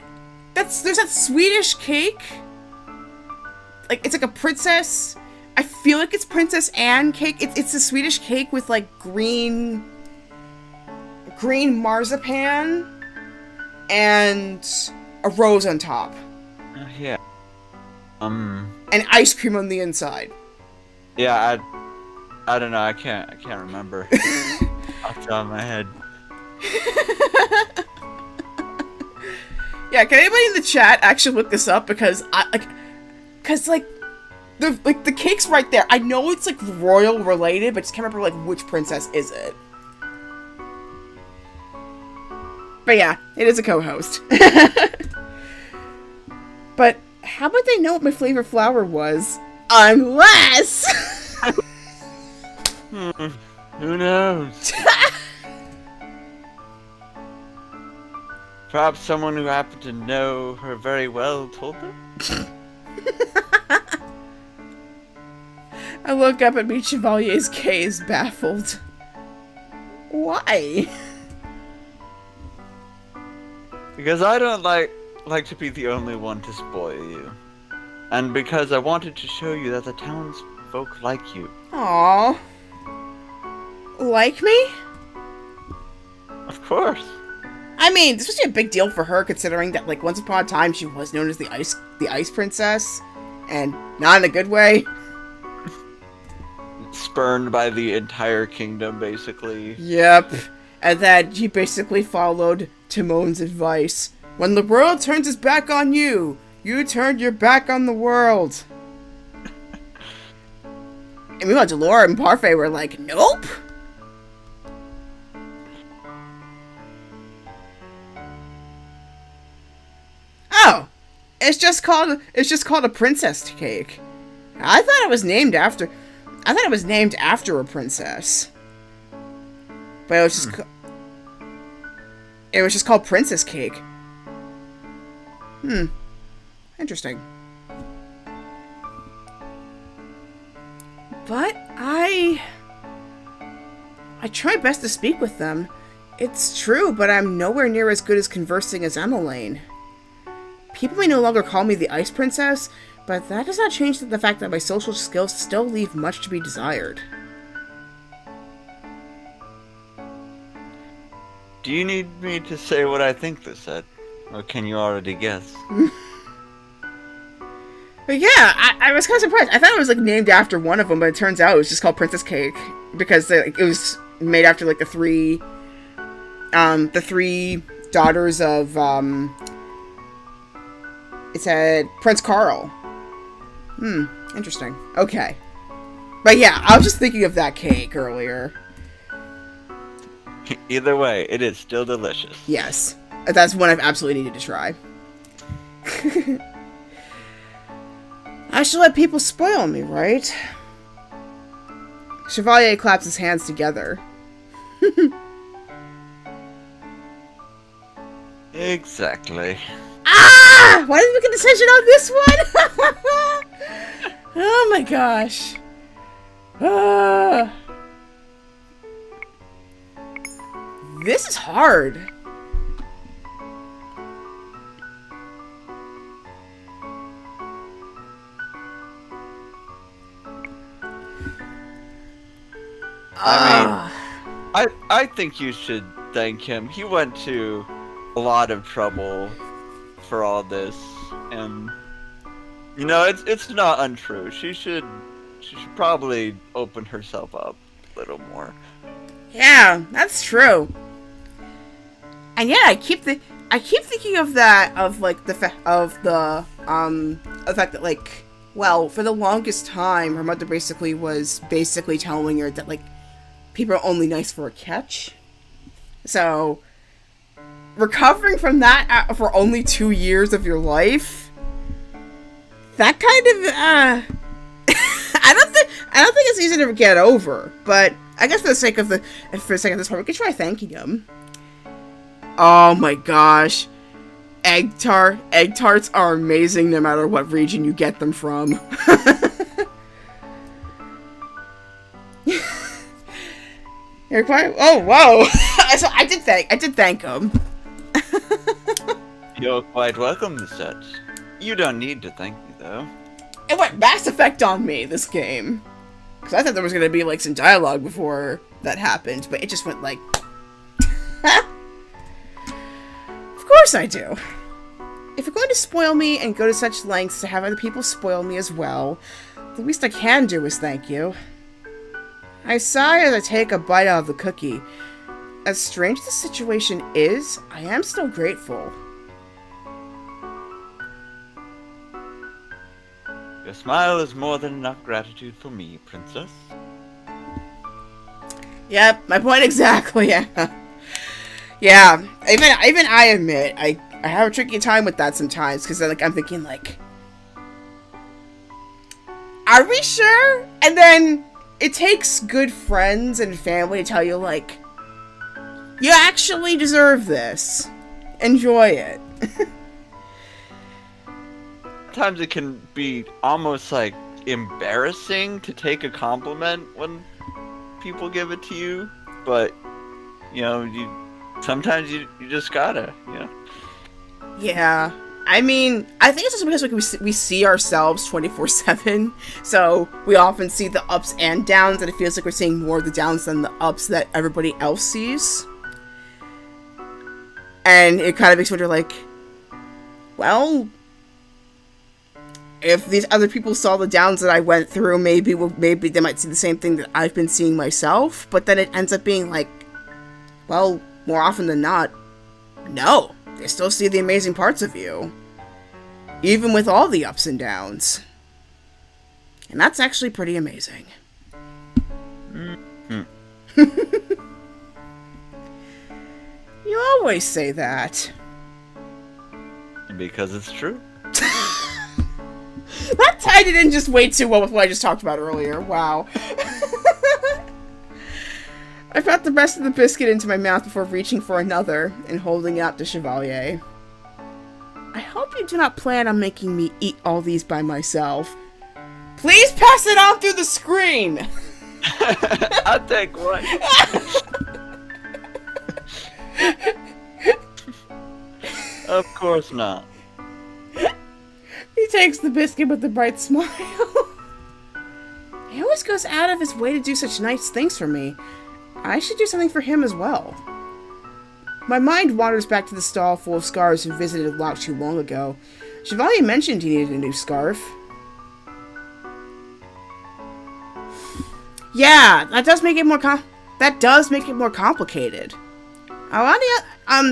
There's that Swedish cake. Like, it's like a princess... I feel like it's Princess Anne cake. It's a Swedish cake with, like, green marzipan and a rose on top. Yeah. And ice cream on the inside. Yeah, I don't know. I can't remember off the top of my head. Yeah, can anybody in the chat actually look this up? Because the cake's right there. I know it's like royal related, but just can't remember like which princess is it. But yeah, it is a co-host. But how about they know what my favorite flower was? Unless... Who knows? Perhaps someone who happened to know her very well told them? I look up and meet Chevalier's gaze, baffled. Why? Because I don't like to be the only one to spoil you. And because I wanted to show you that the townsfolk like you. Aww. Like me? Of course. I mean, this was a big deal for her, considering that, like, once upon a time she was known as the Ice Princess, and not in a good way. Spurned by the entire kingdom, basically. Yep. And then she basically followed Timon's advice. When the world turns its back on you, you turned your back on the world. And meanwhile, Delora and Parfait were like, nope. Oh, it's just called a princess cake. I thought it was named after a princess. But it was just called princess cake. Interesting. But I try best to speak with them. It's true, but I'm nowhere near as good as conversing as Emmeline. People may no longer call me the Ice Princess, but that does not change the fact that my social skills still leave much to be desired. Do you need me to say what I think, Lucette? Or can you already guess? But yeah, I was kind of surprised. I thought it was like named after one of them, but it turns out it was just called Princess Cake because it was made after like the three daughters of it said Prince Carl. Interesting. Okay, but yeah, I was just thinking of that cake earlier. Either way, it is still delicious. Yes, that's one I've absolutely needed to try. I should let people spoil me, right? Chevalier claps his hands together. Exactly. Ah! Why did we make a decision on this one? Oh my gosh. This is hard. I mean, I think you should thank him. He went to a lot of trouble for all this, and it's not untrue. She should probably open herself up a little more. Yeah, that's true. And yeah, I keep thinking of that, of like the fact that, like, well, for the longest time, her mother was basically telling her that, like, people are only nice for a catch. So, recovering from that for only 2 years of your life, that kind of, I don't think it's easy to get over. But I guess for the sake of this part, we could try thanking him. Oh my gosh. Egg tarts are amazing no matter what region you get them from. You're quite. Oh, whoa! So I did thank him. You're quite welcome, Lucette. You don't need to thank me though. It went Mass Effect on me, this game, because I thought there was gonna be like some dialogue before that happened, but it just went like. Of course I do. If you're going to spoil me and go to such lengths to have other people spoil me as well, the least I can do is thank you. I sigh as I take a bite out of the cookie. As strange as the situation is, I am still grateful. Your smile is more than enough gratitude for me, princess. Yep, my point exactly. Yeah, even I admit, I have a tricky time with that sometimes, because like, I'm thinking, like, are we sure? And then it takes good friends and family to tell you, like, you actually deserve this. Enjoy it. Sometimes it can be almost, like, embarrassing to take a compliment when people give it to you, but, sometimes you just gotta, Yeah. I mean, I think it's just because like, we see ourselves 24/7, so we often see the ups and downs, and it feels like we're seeing more of the downs than the ups that everybody else sees. And it kind of makes me wonder, like, well, if these other people saw the downs that I went through, maybe they might see the same thing that I've been seeing myself, but then it ends up being like, well, more often than not, no. They still see the amazing parts of you. Even with all the ups and downs. And that's actually pretty amazing. Mm-hmm. You always say that. Because it's true. That tied it in just way too well with what I just talked about earlier. Wow. I got the rest of the biscuit into my mouth before reaching for another and holding it out to Chevalier. I hope you do not plan on making me eat all these by myself. Please pass it on through the screen! I'll take one. Of course not. He takes the biscuit with a bright smile. He always goes out of his way to do such nice things for me. I should do something for him as well. My mind wanders back to the stall full of scarves we visited not too long ago. Chevalier mentioned he needed a new scarf. Yeah, that does make it more complicated.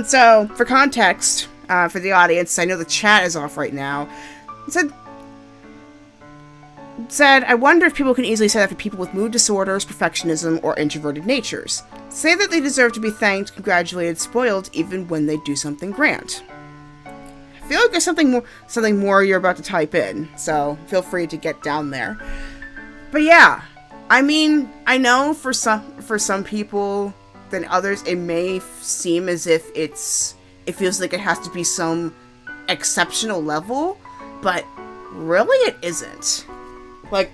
So for context, for the audience, I know the chat is off right now. It said, I wonder if people can easily say that for people with mood disorders, perfectionism, or introverted natures. Say that they deserve to be thanked, congratulated, spoiled, even when they do something grand. I feel like there's something more you're about to type in, so feel free to get down there. But yeah, I mean, I know for some people than others, it may seem as if it feels like it has to be some exceptional level, but really it isn't. Like,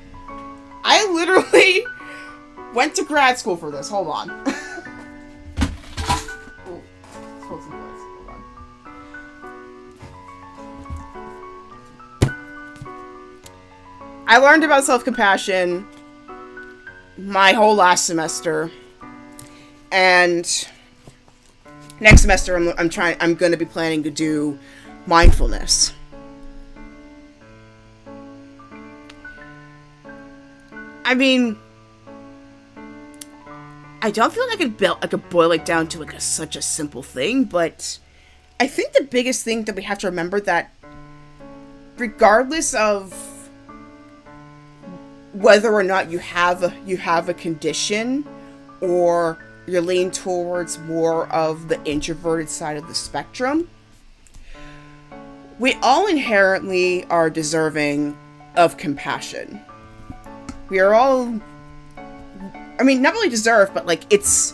I literally went to grad school for this. Hold on. Ooh, hold on. I learned about self-compassion my whole last semester. And next semester, I'm going to be planning to do mindfulness. I mean, I don't feel like I could boil it down to like such a simple thing, but I think the biggest thing that we have to remember that regardless of whether or not you have a condition, or you're leaning towards more of the introverted side of the spectrum, we all inherently are deserving of compassion. We are all, I mean, not really deserve, but like it's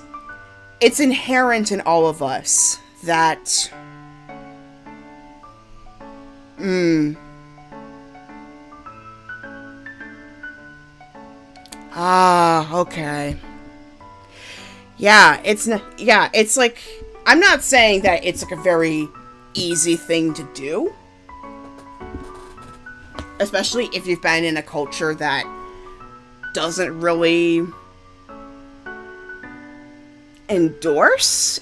inherent in all of us that okay. Yeah, it's like, I'm not saying that it's like a very easy thing to do. Especially if you've been in a culture that doesn't really endorse.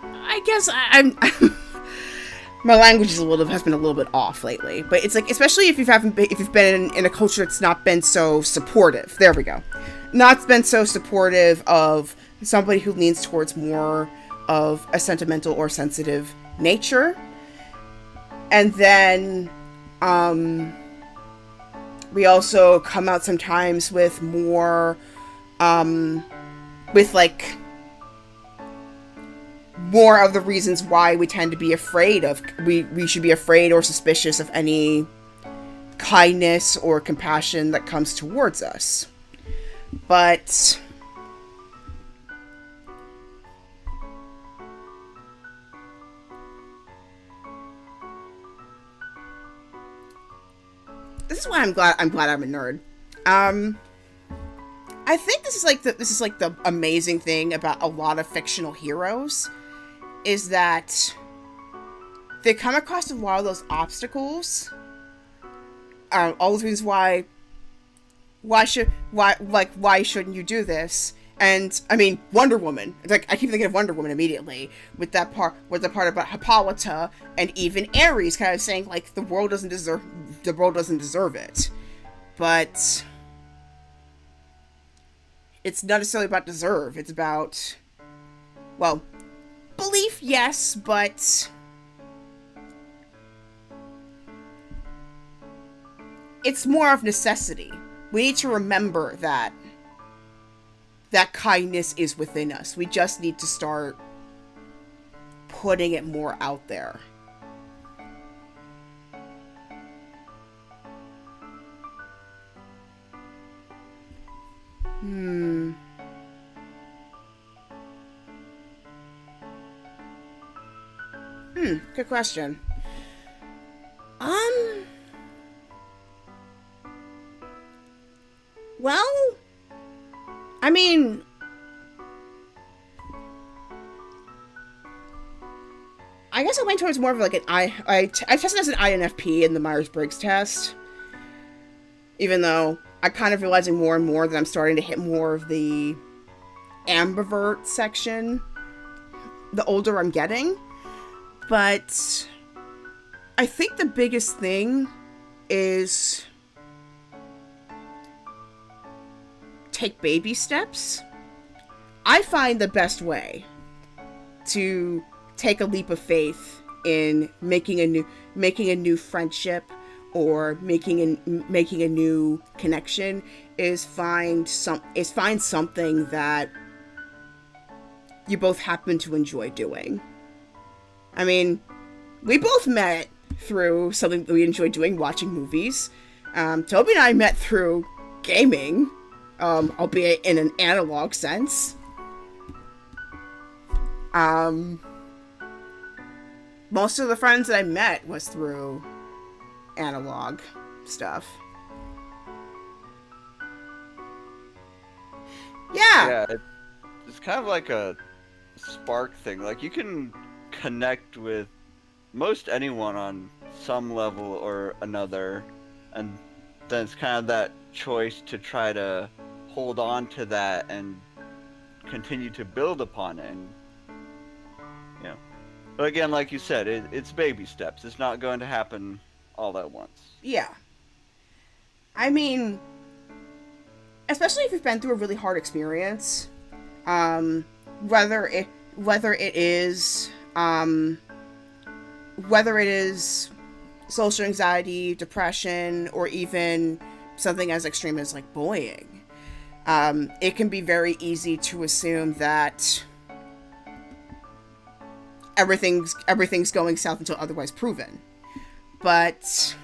I guess I'm my language has been a little bit off lately, but it's like, especially if you've been in a culture that's not been so supportive. There we go. Not been so supportive of somebody who leans towards more of a sentimental or sensitive nature. And then we also come out sometimes with more with like more of the reasons why we tend to be afraid of, we should be afraid or suspicious of any kindness or compassion that comes towards us. But this is why I'm glad I'm a nerd. I think this is like the amazing thing about a lot of fictional heroes, is that they come across a lot of those obstacles, all those reasons why shouldn't you do this? And I mean, Wonder Woman. Like, I keep thinking of Wonder Woman immediately with the part about Hippolyta, and even Ares kind of saying like the world doesn't deserve it. But it's not necessarily about deserve. It's about, well, belief, yes, but it's more of necessity. We need to remember that kindness is within us. We just need to start putting it more out there. Good question. Well, I mean, I guess I went towards more of like I tested as an INFP in the Myers-Briggs test, even though I'm kind of realizing more and more that I'm starting to hit more of the ambivert section the older I'm getting. But I think the biggest thing is take baby steps. I find the best way to take a leap of faith in making a new friendship or making a new connection is find something that you both happen to enjoy doing. I mean, we both met through something that we enjoy doing, watching movies. Toby and I met through gaming, albeit in an analog sense. Most of the friends that I met was through analog stuff. Yeah, it's kind of like a spark thing. Like, you can connect with most anyone on some level or another, and then it's kind of that choice to try to hold on to that and continue to build upon it. And, you know, but again, like you said, it's baby steps. It's not going to happen all at once. Yeah. I mean, especially if you've been through a really hard experience, whether it is social anxiety, depression, or even something as extreme as like bullying, it can be very easy to assume that everything's going south until otherwise proven. But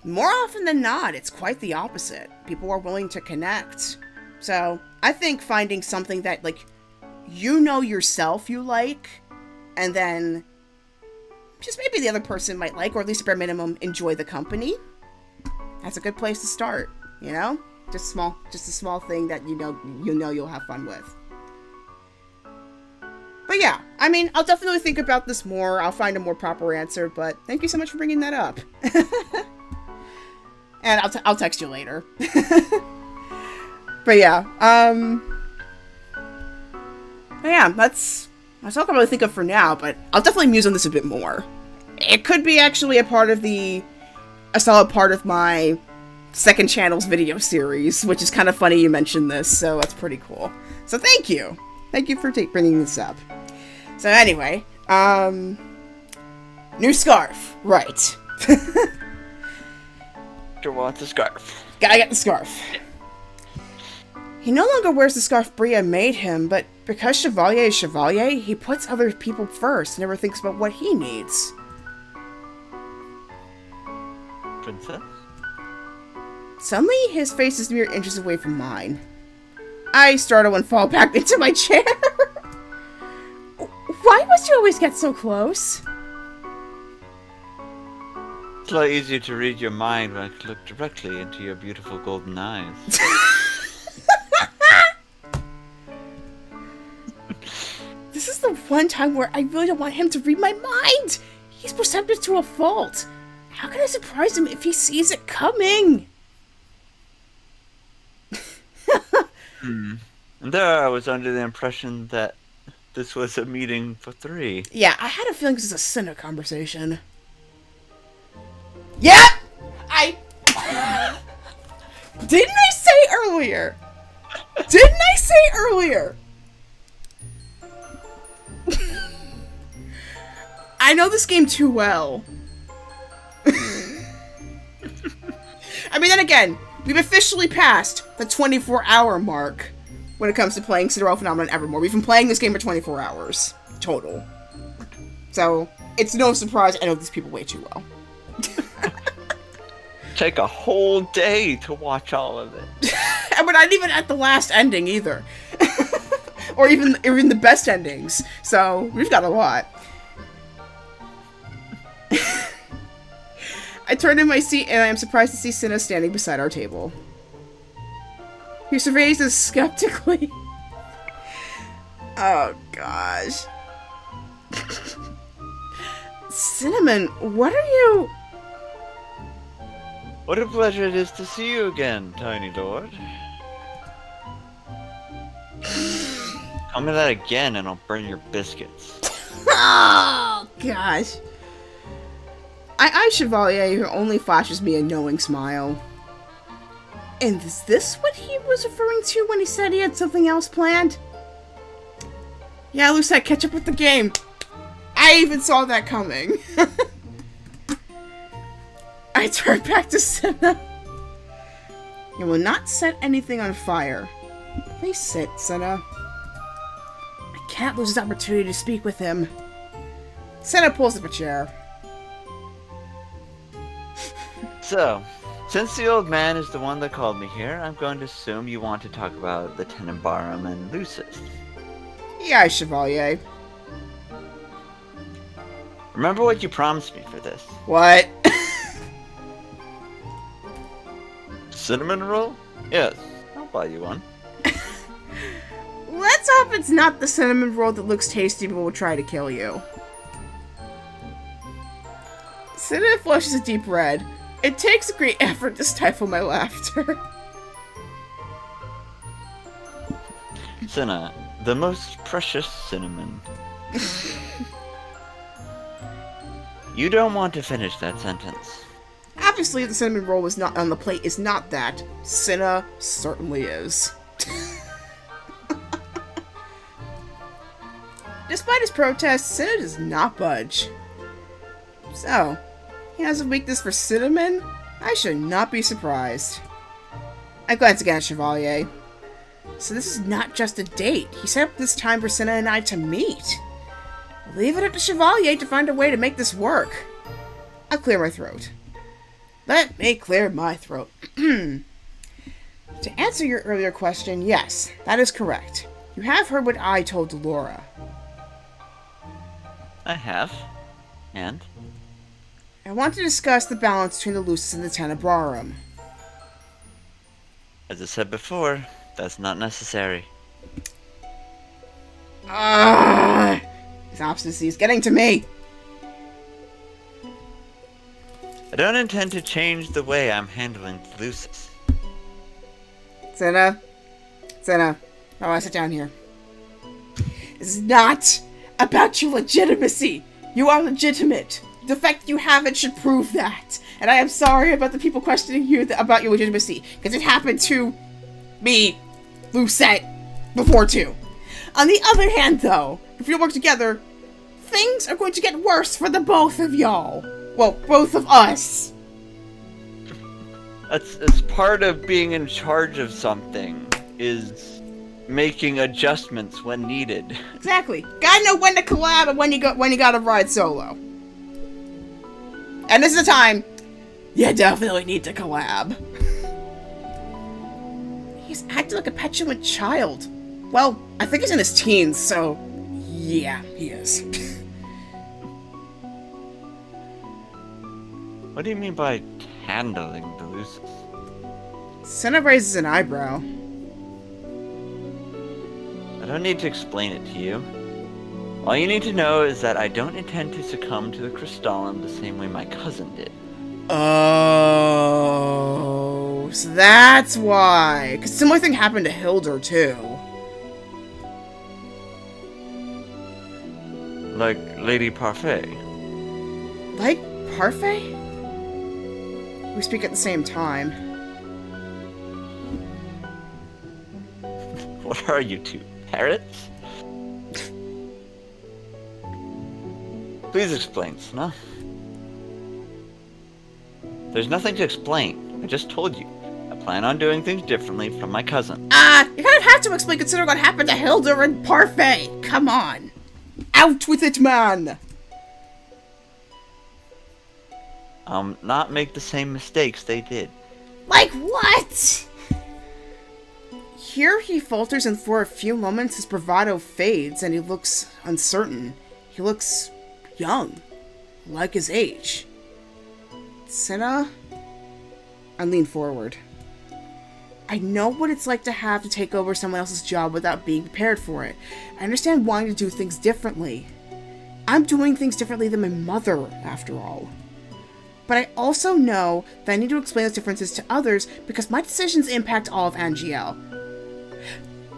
more often than not, it's quite the opposite. People are willing to connect. So I think finding something that, like, you know yourself you like, and then just maybe the other person might like, or at least at bare minimum enjoy the company, that's a good place to start, you know? Just a small thing that you know you'll have fun with. But yeah, I mean, I'll definitely think about this more. I'll find a more proper answer, but thank you so much for bringing that up. And I'll text you later. But yeah, that's all I can really think of for now, but I'll definitely muse on this a bit more. It could be actually a solid part of my second channel's video series, which is kind of funny you mentioned this, so that's pretty cool. So thank you for bringing this up. So anyway, new scarf, right? Victor wants a scarf. Gotta get the scarf. He no longer wears the scarf Bria made him, but because Chevalier is Chevalier, he puts other people first and never thinks about what he needs. Princess? Suddenly, his face is mere inches away from mine. I startle and fall back into my chair. Why must you always get so close? It's a lot easier to read your mind when I can look directly into your beautiful golden eyes. This is the one time where I really don't want him to read my mind. He's perceptive to a fault. How can I surprise him if he sees it coming? And there I was under the impression that this was a meeting for 3. Yeah, I had a feeling this is a Cinna conversation. Yeah! Didn't I say earlier? I know this game too well. I mean, then again, we've officially passed the 24-hour mark when it comes to playing Cinderella Phenomenon Evermore. We've been playing this game for 24 hours total. So, it's no surprise I know these people way too well. Take a whole day to watch all of it. And we're not even at the last ending either. or even the best endings. So, we've got a lot. I turn in my seat and I am surprised to see Cinna standing beside our table. He surveys us skeptically. Oh, gosh. Cinnamon, what are you... What a pleasure it is to see you again, tiny lord. Tell me that again and I'll burn your biscuits. Oh, gosh. I eye Chevalier, who only flashes me a knowing smile. And is this what he was referring to when he said he had something else planned? Yeah, Lucette, catch up with the game. I even saw that coming. I turn back to Cinna. You will not set anything on fire. Please sit, Cinna. I can't lose this opportunity to speak with him. Cinna pulls up a chair. So, since the old man is the one that called me here, I'm going to assume you want to talk about the Tenebrarum and Lucette. Yeah, Chevalier. Remember what you promised me for this. What? Cinnamon roll? Yes, I'll buy you one. Let's hope it's not the cinnamon roll that looks tasty but will try to kill you. Cinna flushes a deep red. It takes a great effort to stifle my laughter. Cinna, the most precious cinnamon. You don't want to finish that sentence. Obviously, the cinnamon roll is not on the plate is not that. Cinna certainly is. Despite his protests, Cinna does not budge. So, he has a weakness for cinnamon? I should not be surprised. I glance again at Chevalier. So this is not just a date. He set up this time for Cinna and I to meet. Leave it up to Chevalier to find a way to make this work. I'll clear my throat. Let me clear my throat. To answer your earlier question, yes, that is correct. You have heard what I told Delora. I have. And? I want to discuss the balance between the Lucis and the Tenebrarum. As I said before, that's not necessary. His obstinacy is getting to me. I don't intend to change the way I'm handling the Lucis. Cinna, I want to sit down here. This is not about your legitimacy. You are legitimate. The fact that you have it should prove that. And I am sorry about the people questioning you about your legitimacy, because it happened to me, Lucette, before too. On the other hand, though, if you work together, things are going to get worse for the both of y'all. Well, both of us. It's part of being in charge of something, is making adjustments when needed. Exactly. Gotta know when to collab and when you gotta ride solo. And this is the time you definitely need to collab. He's acting like a petulant child. Well, I think he's in his teens, so yeah, he is. What do you mean by handling the Lucis? Cinna raises an eyebrow. I don't need to explain it to you. All you need to know is that I don't intend to succumb to the Crystallum the same way my cousin did. Oh, so that's why. Because a similar thing happened to Hildyr, too. Like Lady Parfait. Like Parfait? We speak at the same time. What are you two, parrots? Please explain, Cinna. There's nothing to explain. I just told you. I plan on doing things differently from my cousin. You kind of have to explain considering what happened to Hildyr and Parfait. Come on. Out with it, man! Not make the same mistakes they did. Like what? Here he falters, and for a few moments his bravado fades and he looks uncertain. He looks young, like his age. Cinna? I lean forward. I know what it's like to have to take over someone else's job without being prepared for it. I understand wanting to do things differently. I'm doing things differently than my mother, after all. But I also know that I need to explain those differences to others because my decisions impact all of Angiel.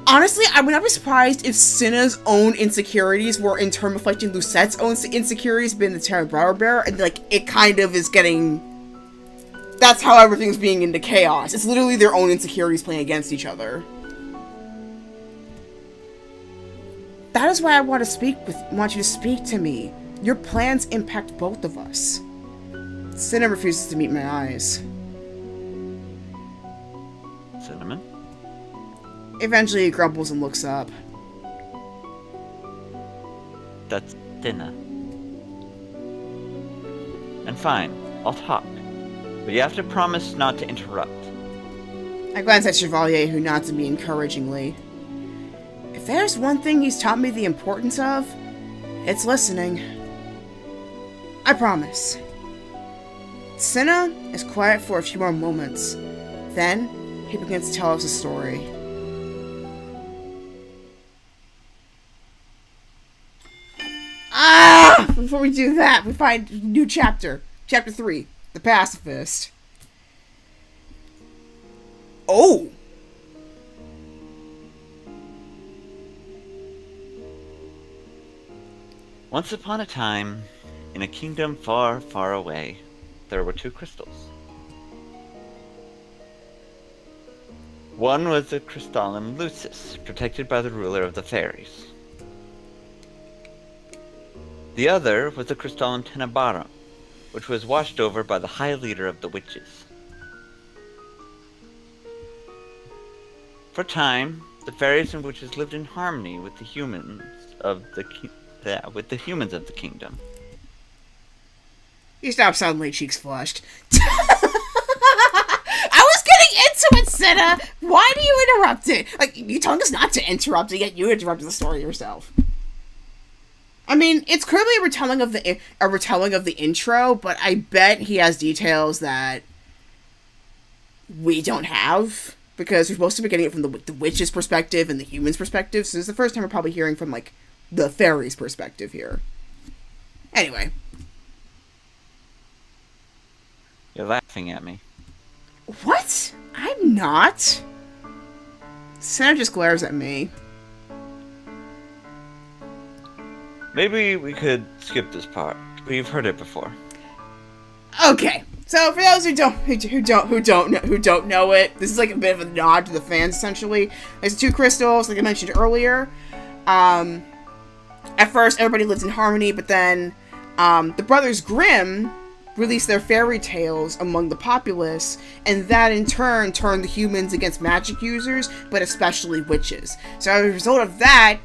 Honestly, I would not be surprised if Cinna's own insecurities were in turn reflecting Lucette's own insecurities being the Tenebrarum bearer, and like, it kind of is getting... That's how everything's being into chaos. It's literally their own insecurities playing against each other. That is why I want you to speak to me. Your plans impact both of us. Cinna refuses to meet my eyes. Cinnamon? Eventually he grumbles and looks up. That's dinner. And fine, I'll talk. But you have to promise not to interrupt. I glance at Chevalier, who nods at me encouragingly. If there's one thing he's taught me the importance of, it's listening. I promise. Cinna is quiet for a few more moments. Then, he begins to tell us a story. Before we do that, we find a new chapter. Chapter 3. The Pacifist. Oh! Once upon a time, in a kingdom far, far away, there were two crystals. One was the Crystallum Lucis, protected by the ruler of the fairies. The other was the Crystallum Tenebrarum, which was watched over by the high leader of the witches. For a time, the fairies and witches lived in harmony with the humans of the kingdom. You stop suddenly, cheeks flushed. I was getting into it, Cinna! Why do you interrupt it? Like, you told us not to interrupt it, yet you interrupted the story yourself. I mean, it's clearly a retelling of the intro, but I bet he has details that we don't have, because we're supposed to be getting it from the witch's perspective and the human's perspective, so this is the first time we're probably hearing from, like, the fairy's perspective here. Anyway. You're laughing at me. What? I'm not. Cinna just glares at me. Maybe we could skip this part. We've heard it before. Okay. So for those who don't know it, this is like a bit of a nod to the fans essentially. There's two crystals, like I mentioned earlier. At first everybody lives in harmony, but then the Brothers Grimm released their fairy tales among the populace, and that in turn turned the humans against magic users, but especially witches. So as a result of that,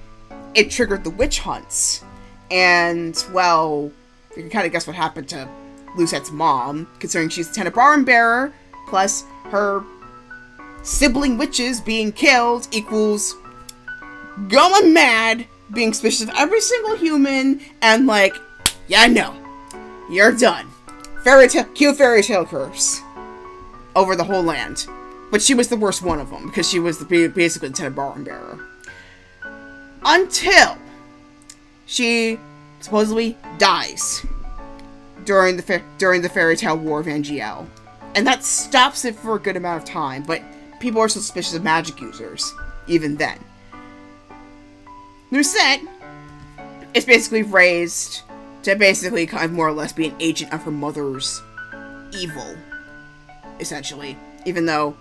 it triggered the witch hunts. And, well, you can kind of guess what happened to Lucette's mom, considering she's the Tenebrarum bearer, plus her sibling witches being killed equals going mad, being suspicious of every single human, and like, yeah, no, you're done. Cue fairy tale curse over the whole land. But she was the worst one of them, because she was basically the Tenebrarum bearer. Until she supposedly dies during the fairy tale War of Angiel. And that stops it for a good amount of time, but people are suspicious of magic users, even then. Lucette is basically raised to basically kind of more or less be an agent of her mother's evil, essentially. Even though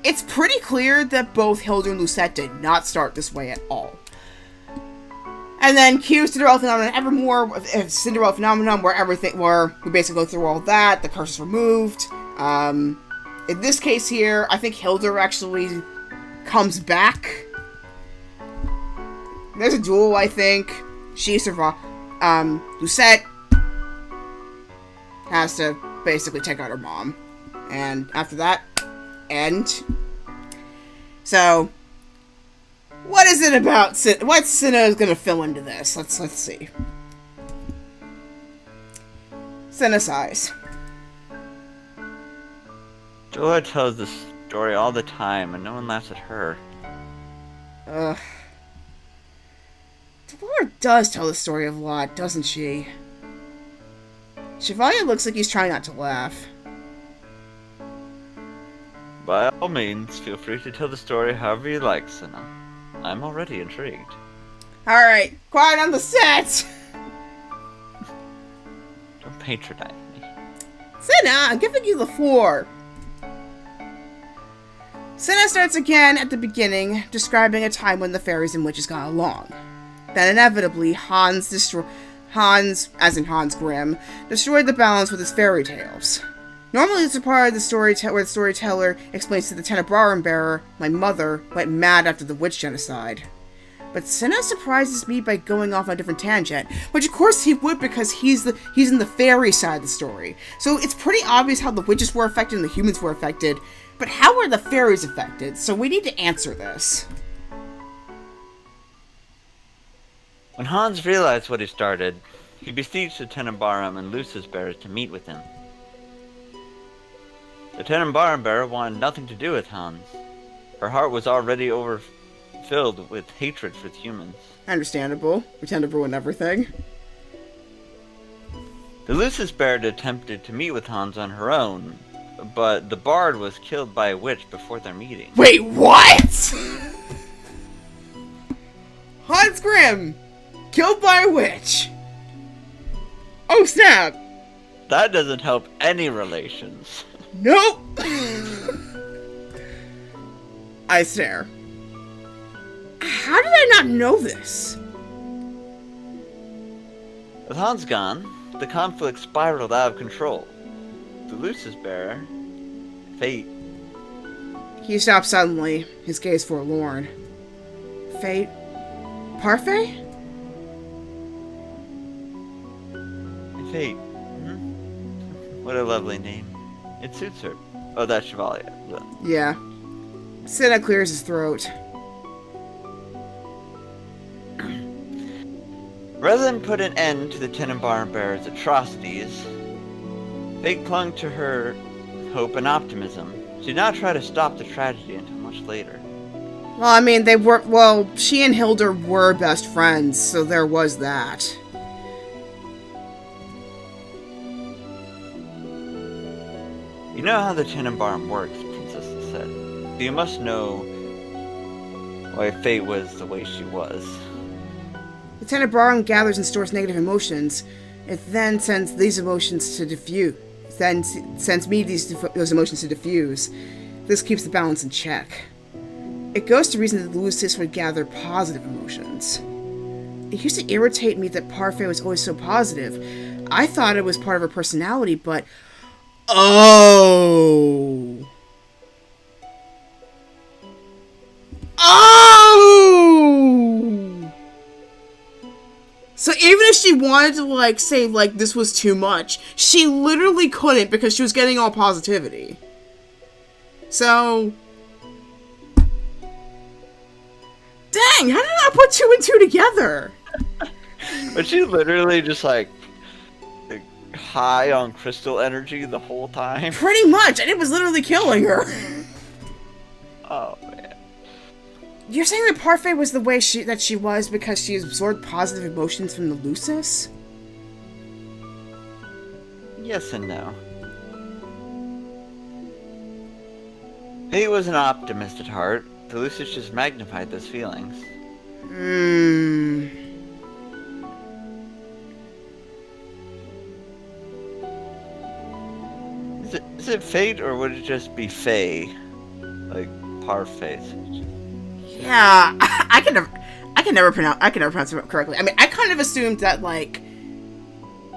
it's pretty clear that both Hildyr and Lucette did not start this way at all. And then cue Cinderella Phenomenon Evermore, Cinderella Phenomenon, where we basically go through all that, the curse is removed. In this case here, I think Hildyr actually comes back. There's a duel, I think. She survives. Lucette has to basically take out her mom. And after that, end. So, what is it about what Cinna is going to fill into this? Let's see. Cinna sighs. Dora tells this story all the time, and no one laughs at her. Laura does tell the story a lot, doesn't she? Chevalier looks like he's trying not to laugh. By all means, feel free to tell the story however you like, Cinna. I'm already intrigued. Alright, quiet on the set! Don't patronize me. Cinna, I'm giving you the floor. Cinna starts again at the beginning, describing a time when the fairies and witches got along. Then inevitably, Hans, as in Hans Grimm, destroyed the balance with his fairy tales. Normally it's a part of the story where the storyteller explains to the Tenebrarum bearer, my mother, went mad after the witch genocide. But Cinna surprises me by going off on a different tangent, which of course he would because he's in the fairy side of the story. So it's pretty obvious how the witches were affected and the humans were affected, but how were the fairies affected? So we need to answer this. When Hans realized what he started, he besieged the Tenebrarum and Lucis bearers to meet with him. The Tenebrarum bearer wanted nothing to do with Hans. Her heart was already overfilled with hatred for humans. Understandable. We tend to ruin everything. The Lucis bearer attempted to meet with Hans on her own, but the bard was killed by a witch before their meeting. Wait, what?! Hans Grimm! Killed by a witch! Oh, snap! That doesn't help any relations. Nope! I stare. How did I not know this? With Hans gone, the conflict spiraled out of control. The Lucis bearer, Fate. He stopped suddenly, his gaze forlorn. Fate? Parfait? Fate. What a lovely name. It suits her. Oh, that's Chevalier. Yeah. Cinna clears his throat. Rather than put an end to the Tenebrarum bearer's atrocities, Fate clung to her hope and optimism. She did not try to stop the tragedy until much later. Well, I mean, she and Hildyr were best friends, so there was that. You know how the Tenebrarum works, Princess Lucette. You must know why Fate was the way she was. The Tenebrarum gathers and stores negative emotions. It then sends these emotions to diffuse. Then sends me those emotions to diffuse. This keeps the balance in check. It goes to reason that the Lucis would gather positive emotions. It used to irritate me that Parfait was always so positive. I thought it was part of her personality, but... Oh! Oh! So even if she wanted to, say, this was too much, she literally couldn't because she was getting all positivity. So... Dang, how did I put 2 and 2 together? But she literally just, high on crystal energy the whole time? Pretty much, and it was literally killing her. Oh, man. You're saying that Parfait was the way that she was because she absorbed positive emotions from the Lucis? Yes and no. He was an optimist at heart. The Lucis just magnified those feelings. Is it Fate, or would it just be Fae? Like, Parfait? Yeah, I can never pronounce it correctly. I mean, I kind of assumed that,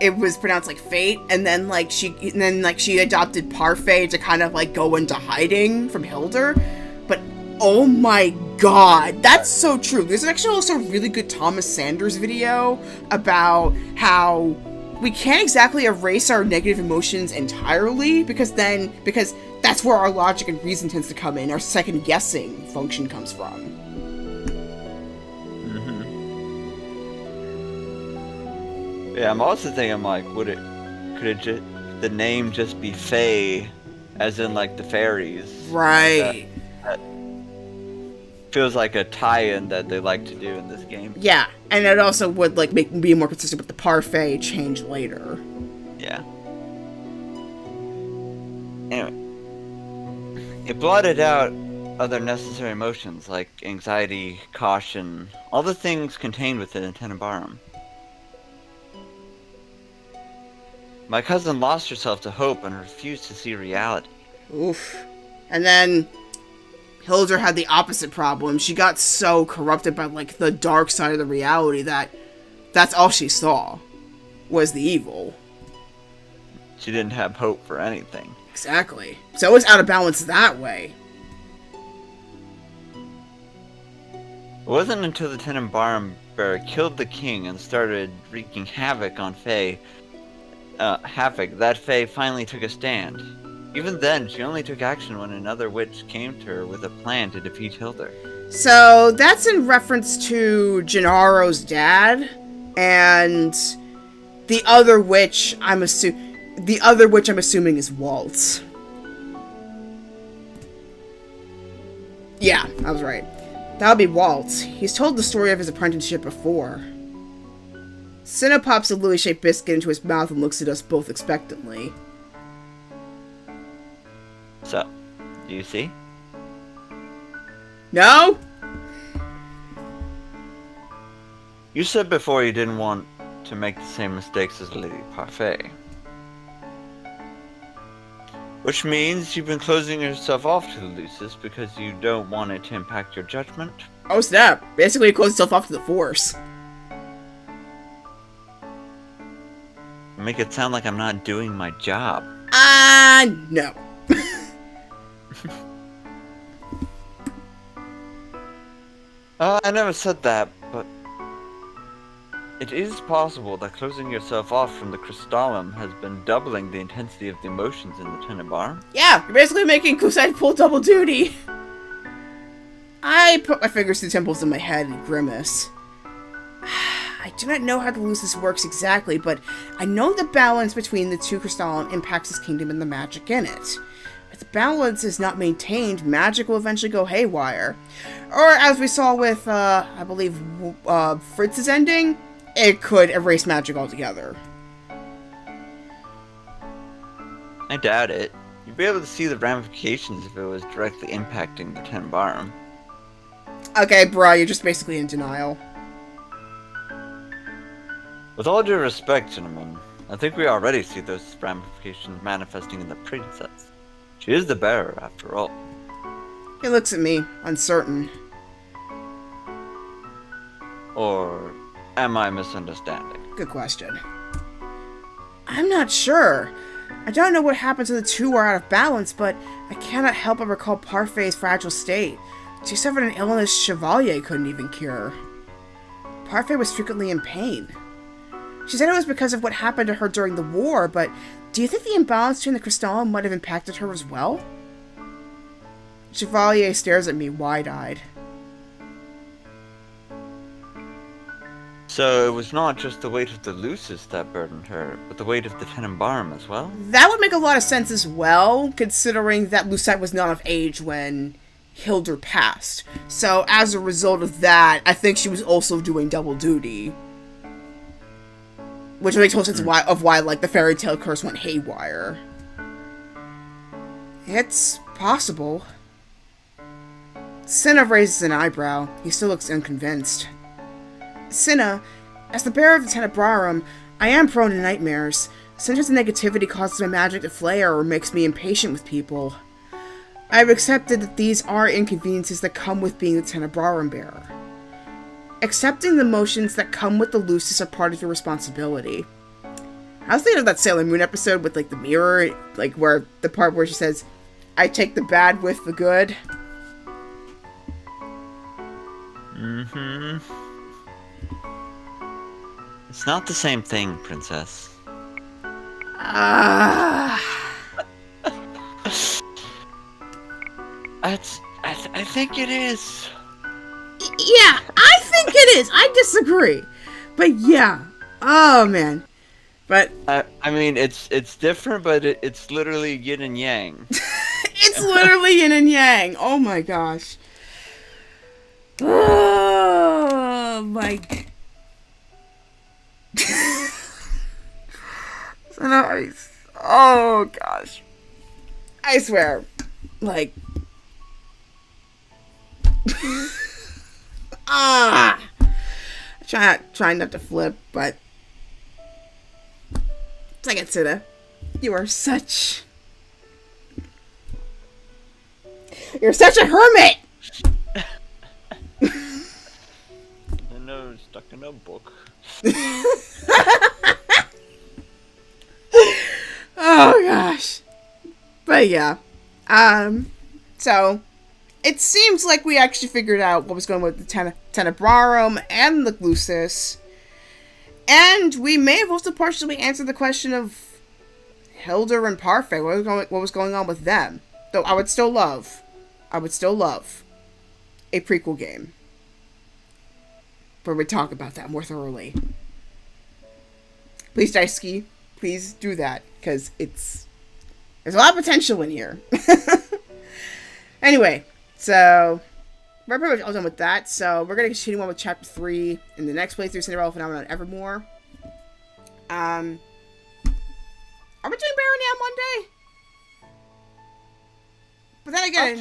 it was pronounced like Fate, and then, she adopted Parfait to kind of, go into hiding from Hildyr. But, oh my god, that's so true. There's actually also a really good Thomas Sanders video about how we can't exactly erase our negative emotions entirely, because that's where our logic and reason tends to come in. Our second guessing function comes from. Yeah, I'm also thinking, could the name just be Fae, as in, the fairies? Right. That feels like a tie-in that they like to do in this game. Yeah, and it also would, be more consistent with the Parfait change later. Yeah. Anyway. It blotted out other necessary emotions, like anxiety, caution, all the things contained within a Tenebrarum. My cousin lost herself to hope and refused to see reality. Oof. And then Hildyr had the opposite problem. She got so corrupted by, the dark side of the reality that's all she saw was the evil. She didn't have hope for anything. Exactly. So it was out of balance that way. It wasn't until the Tenebrarum bearer killed the king and started wreaking havoc on Fae, that Fae finally took a stand. Even then, she only took action when another witch came to her with a plan to defeat Hildyr. So that's in reference to Gennaro's dad, and the other witch I'm assuming is Waltz. Yeah, I was right. That would be Waltz. He's told the story of his apprenticeship before. Cinna pops a lily-shaped biscuit into his mouth and looks at us both expectantly. So, do you see? No? You said before you didn't want to make the same mistakes as Lady Parfait. Which means you've been closing yourself off to the Lucis because you don't want it to impact your judgment. Oh snap! Basically, close itself off to the Force. Make it sound like I'm not doing my job. No. I never said that, but it is possible that closing yourself off from the Crystallum has been doubling the intensity of the emotions in the Tenebrarum. Yeah, you're basically making Lucette pull double duty. I put my fingers to the temples in my head and grimace. I do not know how the Lucis works exactly, but I know the balance between the two Crystallum impacts this kingdom and the magic in it. If the balance is not maintained, magic will eventually go haywire. Or, as we saw with, I believe, Fritz's ending, it could erase magic altogether. I doubt it. You'd be able to see the ramifications if it was directly impacting the Tenebrarum. Okay, bruh, you're just basically in denial. With all due respect, gentlemen, I think we already see those ramifications manifesting in the princess. She is the bearer, after all. He looks at me, uncertain. Or am I misunderstanding? Good question. I'm not sure. I don't know what happens when the two are out of balance, but I cannot help but recall Parfait's fragile state. She suffered an illness Chevalier couldn't even cure. Parfait was frequently in pain. She said it was because of what happened to her during the war, but do you think the imbalance between the Crystallum might have impacted her as well? Chevalier stares at me wide-eyed. So it was not just the weight of the Lucis that burdened her, but the weight of the Tenebrarum as well? That would make a lot of sense as well, considering that Lucette was not of age when Hildyr passed. So as a result of that, I think she was also doing double duty. Which makes total sense of why, like, the fairy tale curse went haywire. It's possible. Cinna raises an eyebrow. He still looks unconvinced. Cinna, as the bearer of the Tenebrarum, I am prone to nightmares. Sometimes the negativity causes my magic to flare or makes me impatient with people. I have accepted that these are inconveniences that come with being the Tenebrarum bearer. Accepting the emotions that come with the Lucis are part of your responsibility. I was thinking of that Sailor Moon episode with, like, the mirror, like, where the part where she says, I take the bad with the good. Mm-hmm. It's not the same thing, princess. Ah. I think it is. Yeah, I think it is. I disagree. But yeah. Oh, man. But I mean, it's different, but it's literally yin and yang. it's literally yin and yang. Oh my gosh. Oh my. So nice. Oh gosh. I swear. Like. Trying not to flip, but second Cinna, you're such a hermit. I know, stuck in a book. Oh gosh. But yeah. So it seems like we actually figured out what was going on with the Tenebrarum and the Lucis. And we may have also partially answered the question of Hildyr and Parfait. What was going on with them? Though I would still love a prequel game where we talk about that more thoroughly. Please, Daisuke, please do that, because there's a lot of potential in here. Anyway, so we're pretty much all done with that. So we're gonna continue on with chapter 3 in the next playthrough, Cinderella Phenomenon Evermore. Are we doing Baronam one day? But then again,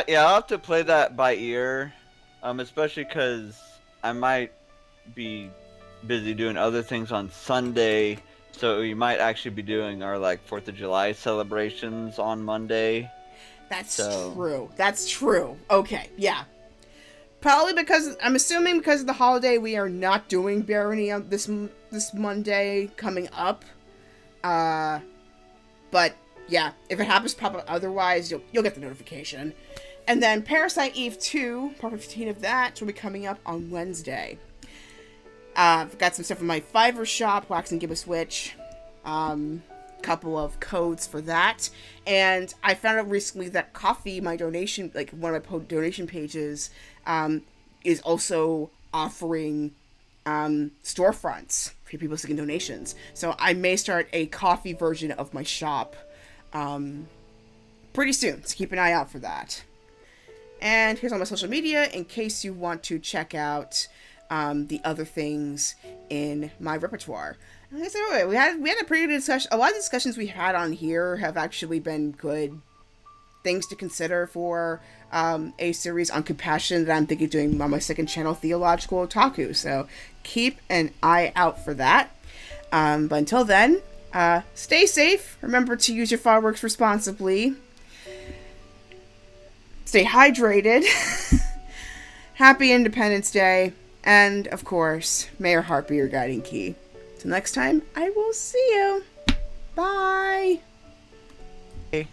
yeah, I'll have to play that by ear, especially because I might be busy doing other things on Sunday, so we might actually be doing our like 4th of July celebrations on Monday. That's So- true. That's true. Okay, yeah. Probably because I'm assuming because of the holiday, we are not doing Barony on this Monday coming up. But yeah, if it happens to pop up otherwise, you'll get the notification. And then Parasite Eve 2, part 15 of that, will be coming up on Wednesday. I've got some stuff in my Fiverr shop, Wax and Give a Switch. Couple of codes for that. And I found out recently that Coffee, my donation, like one of my donation pages, is also offering storefronts for people seeking donations. So I may start a coffee version of my shop pretty soon. So keep an eye out for that. And here's all my social media in case you want to check out the other things in my repertoire. Like I said earlier, we had a pretty good discussion. A lot of discussions we had on here have actually been good things to consider for a series on compassion that I'm thinking of doing on my second channel, Theological Otaku. So keep an eye out for that. But until then, stay safe. Remember to use your fireworks responsibly. Stay hydrated. Happy Independence Day. And, of course, may your heart be your guiding key. Till next time, I will see you. Bye. Hey.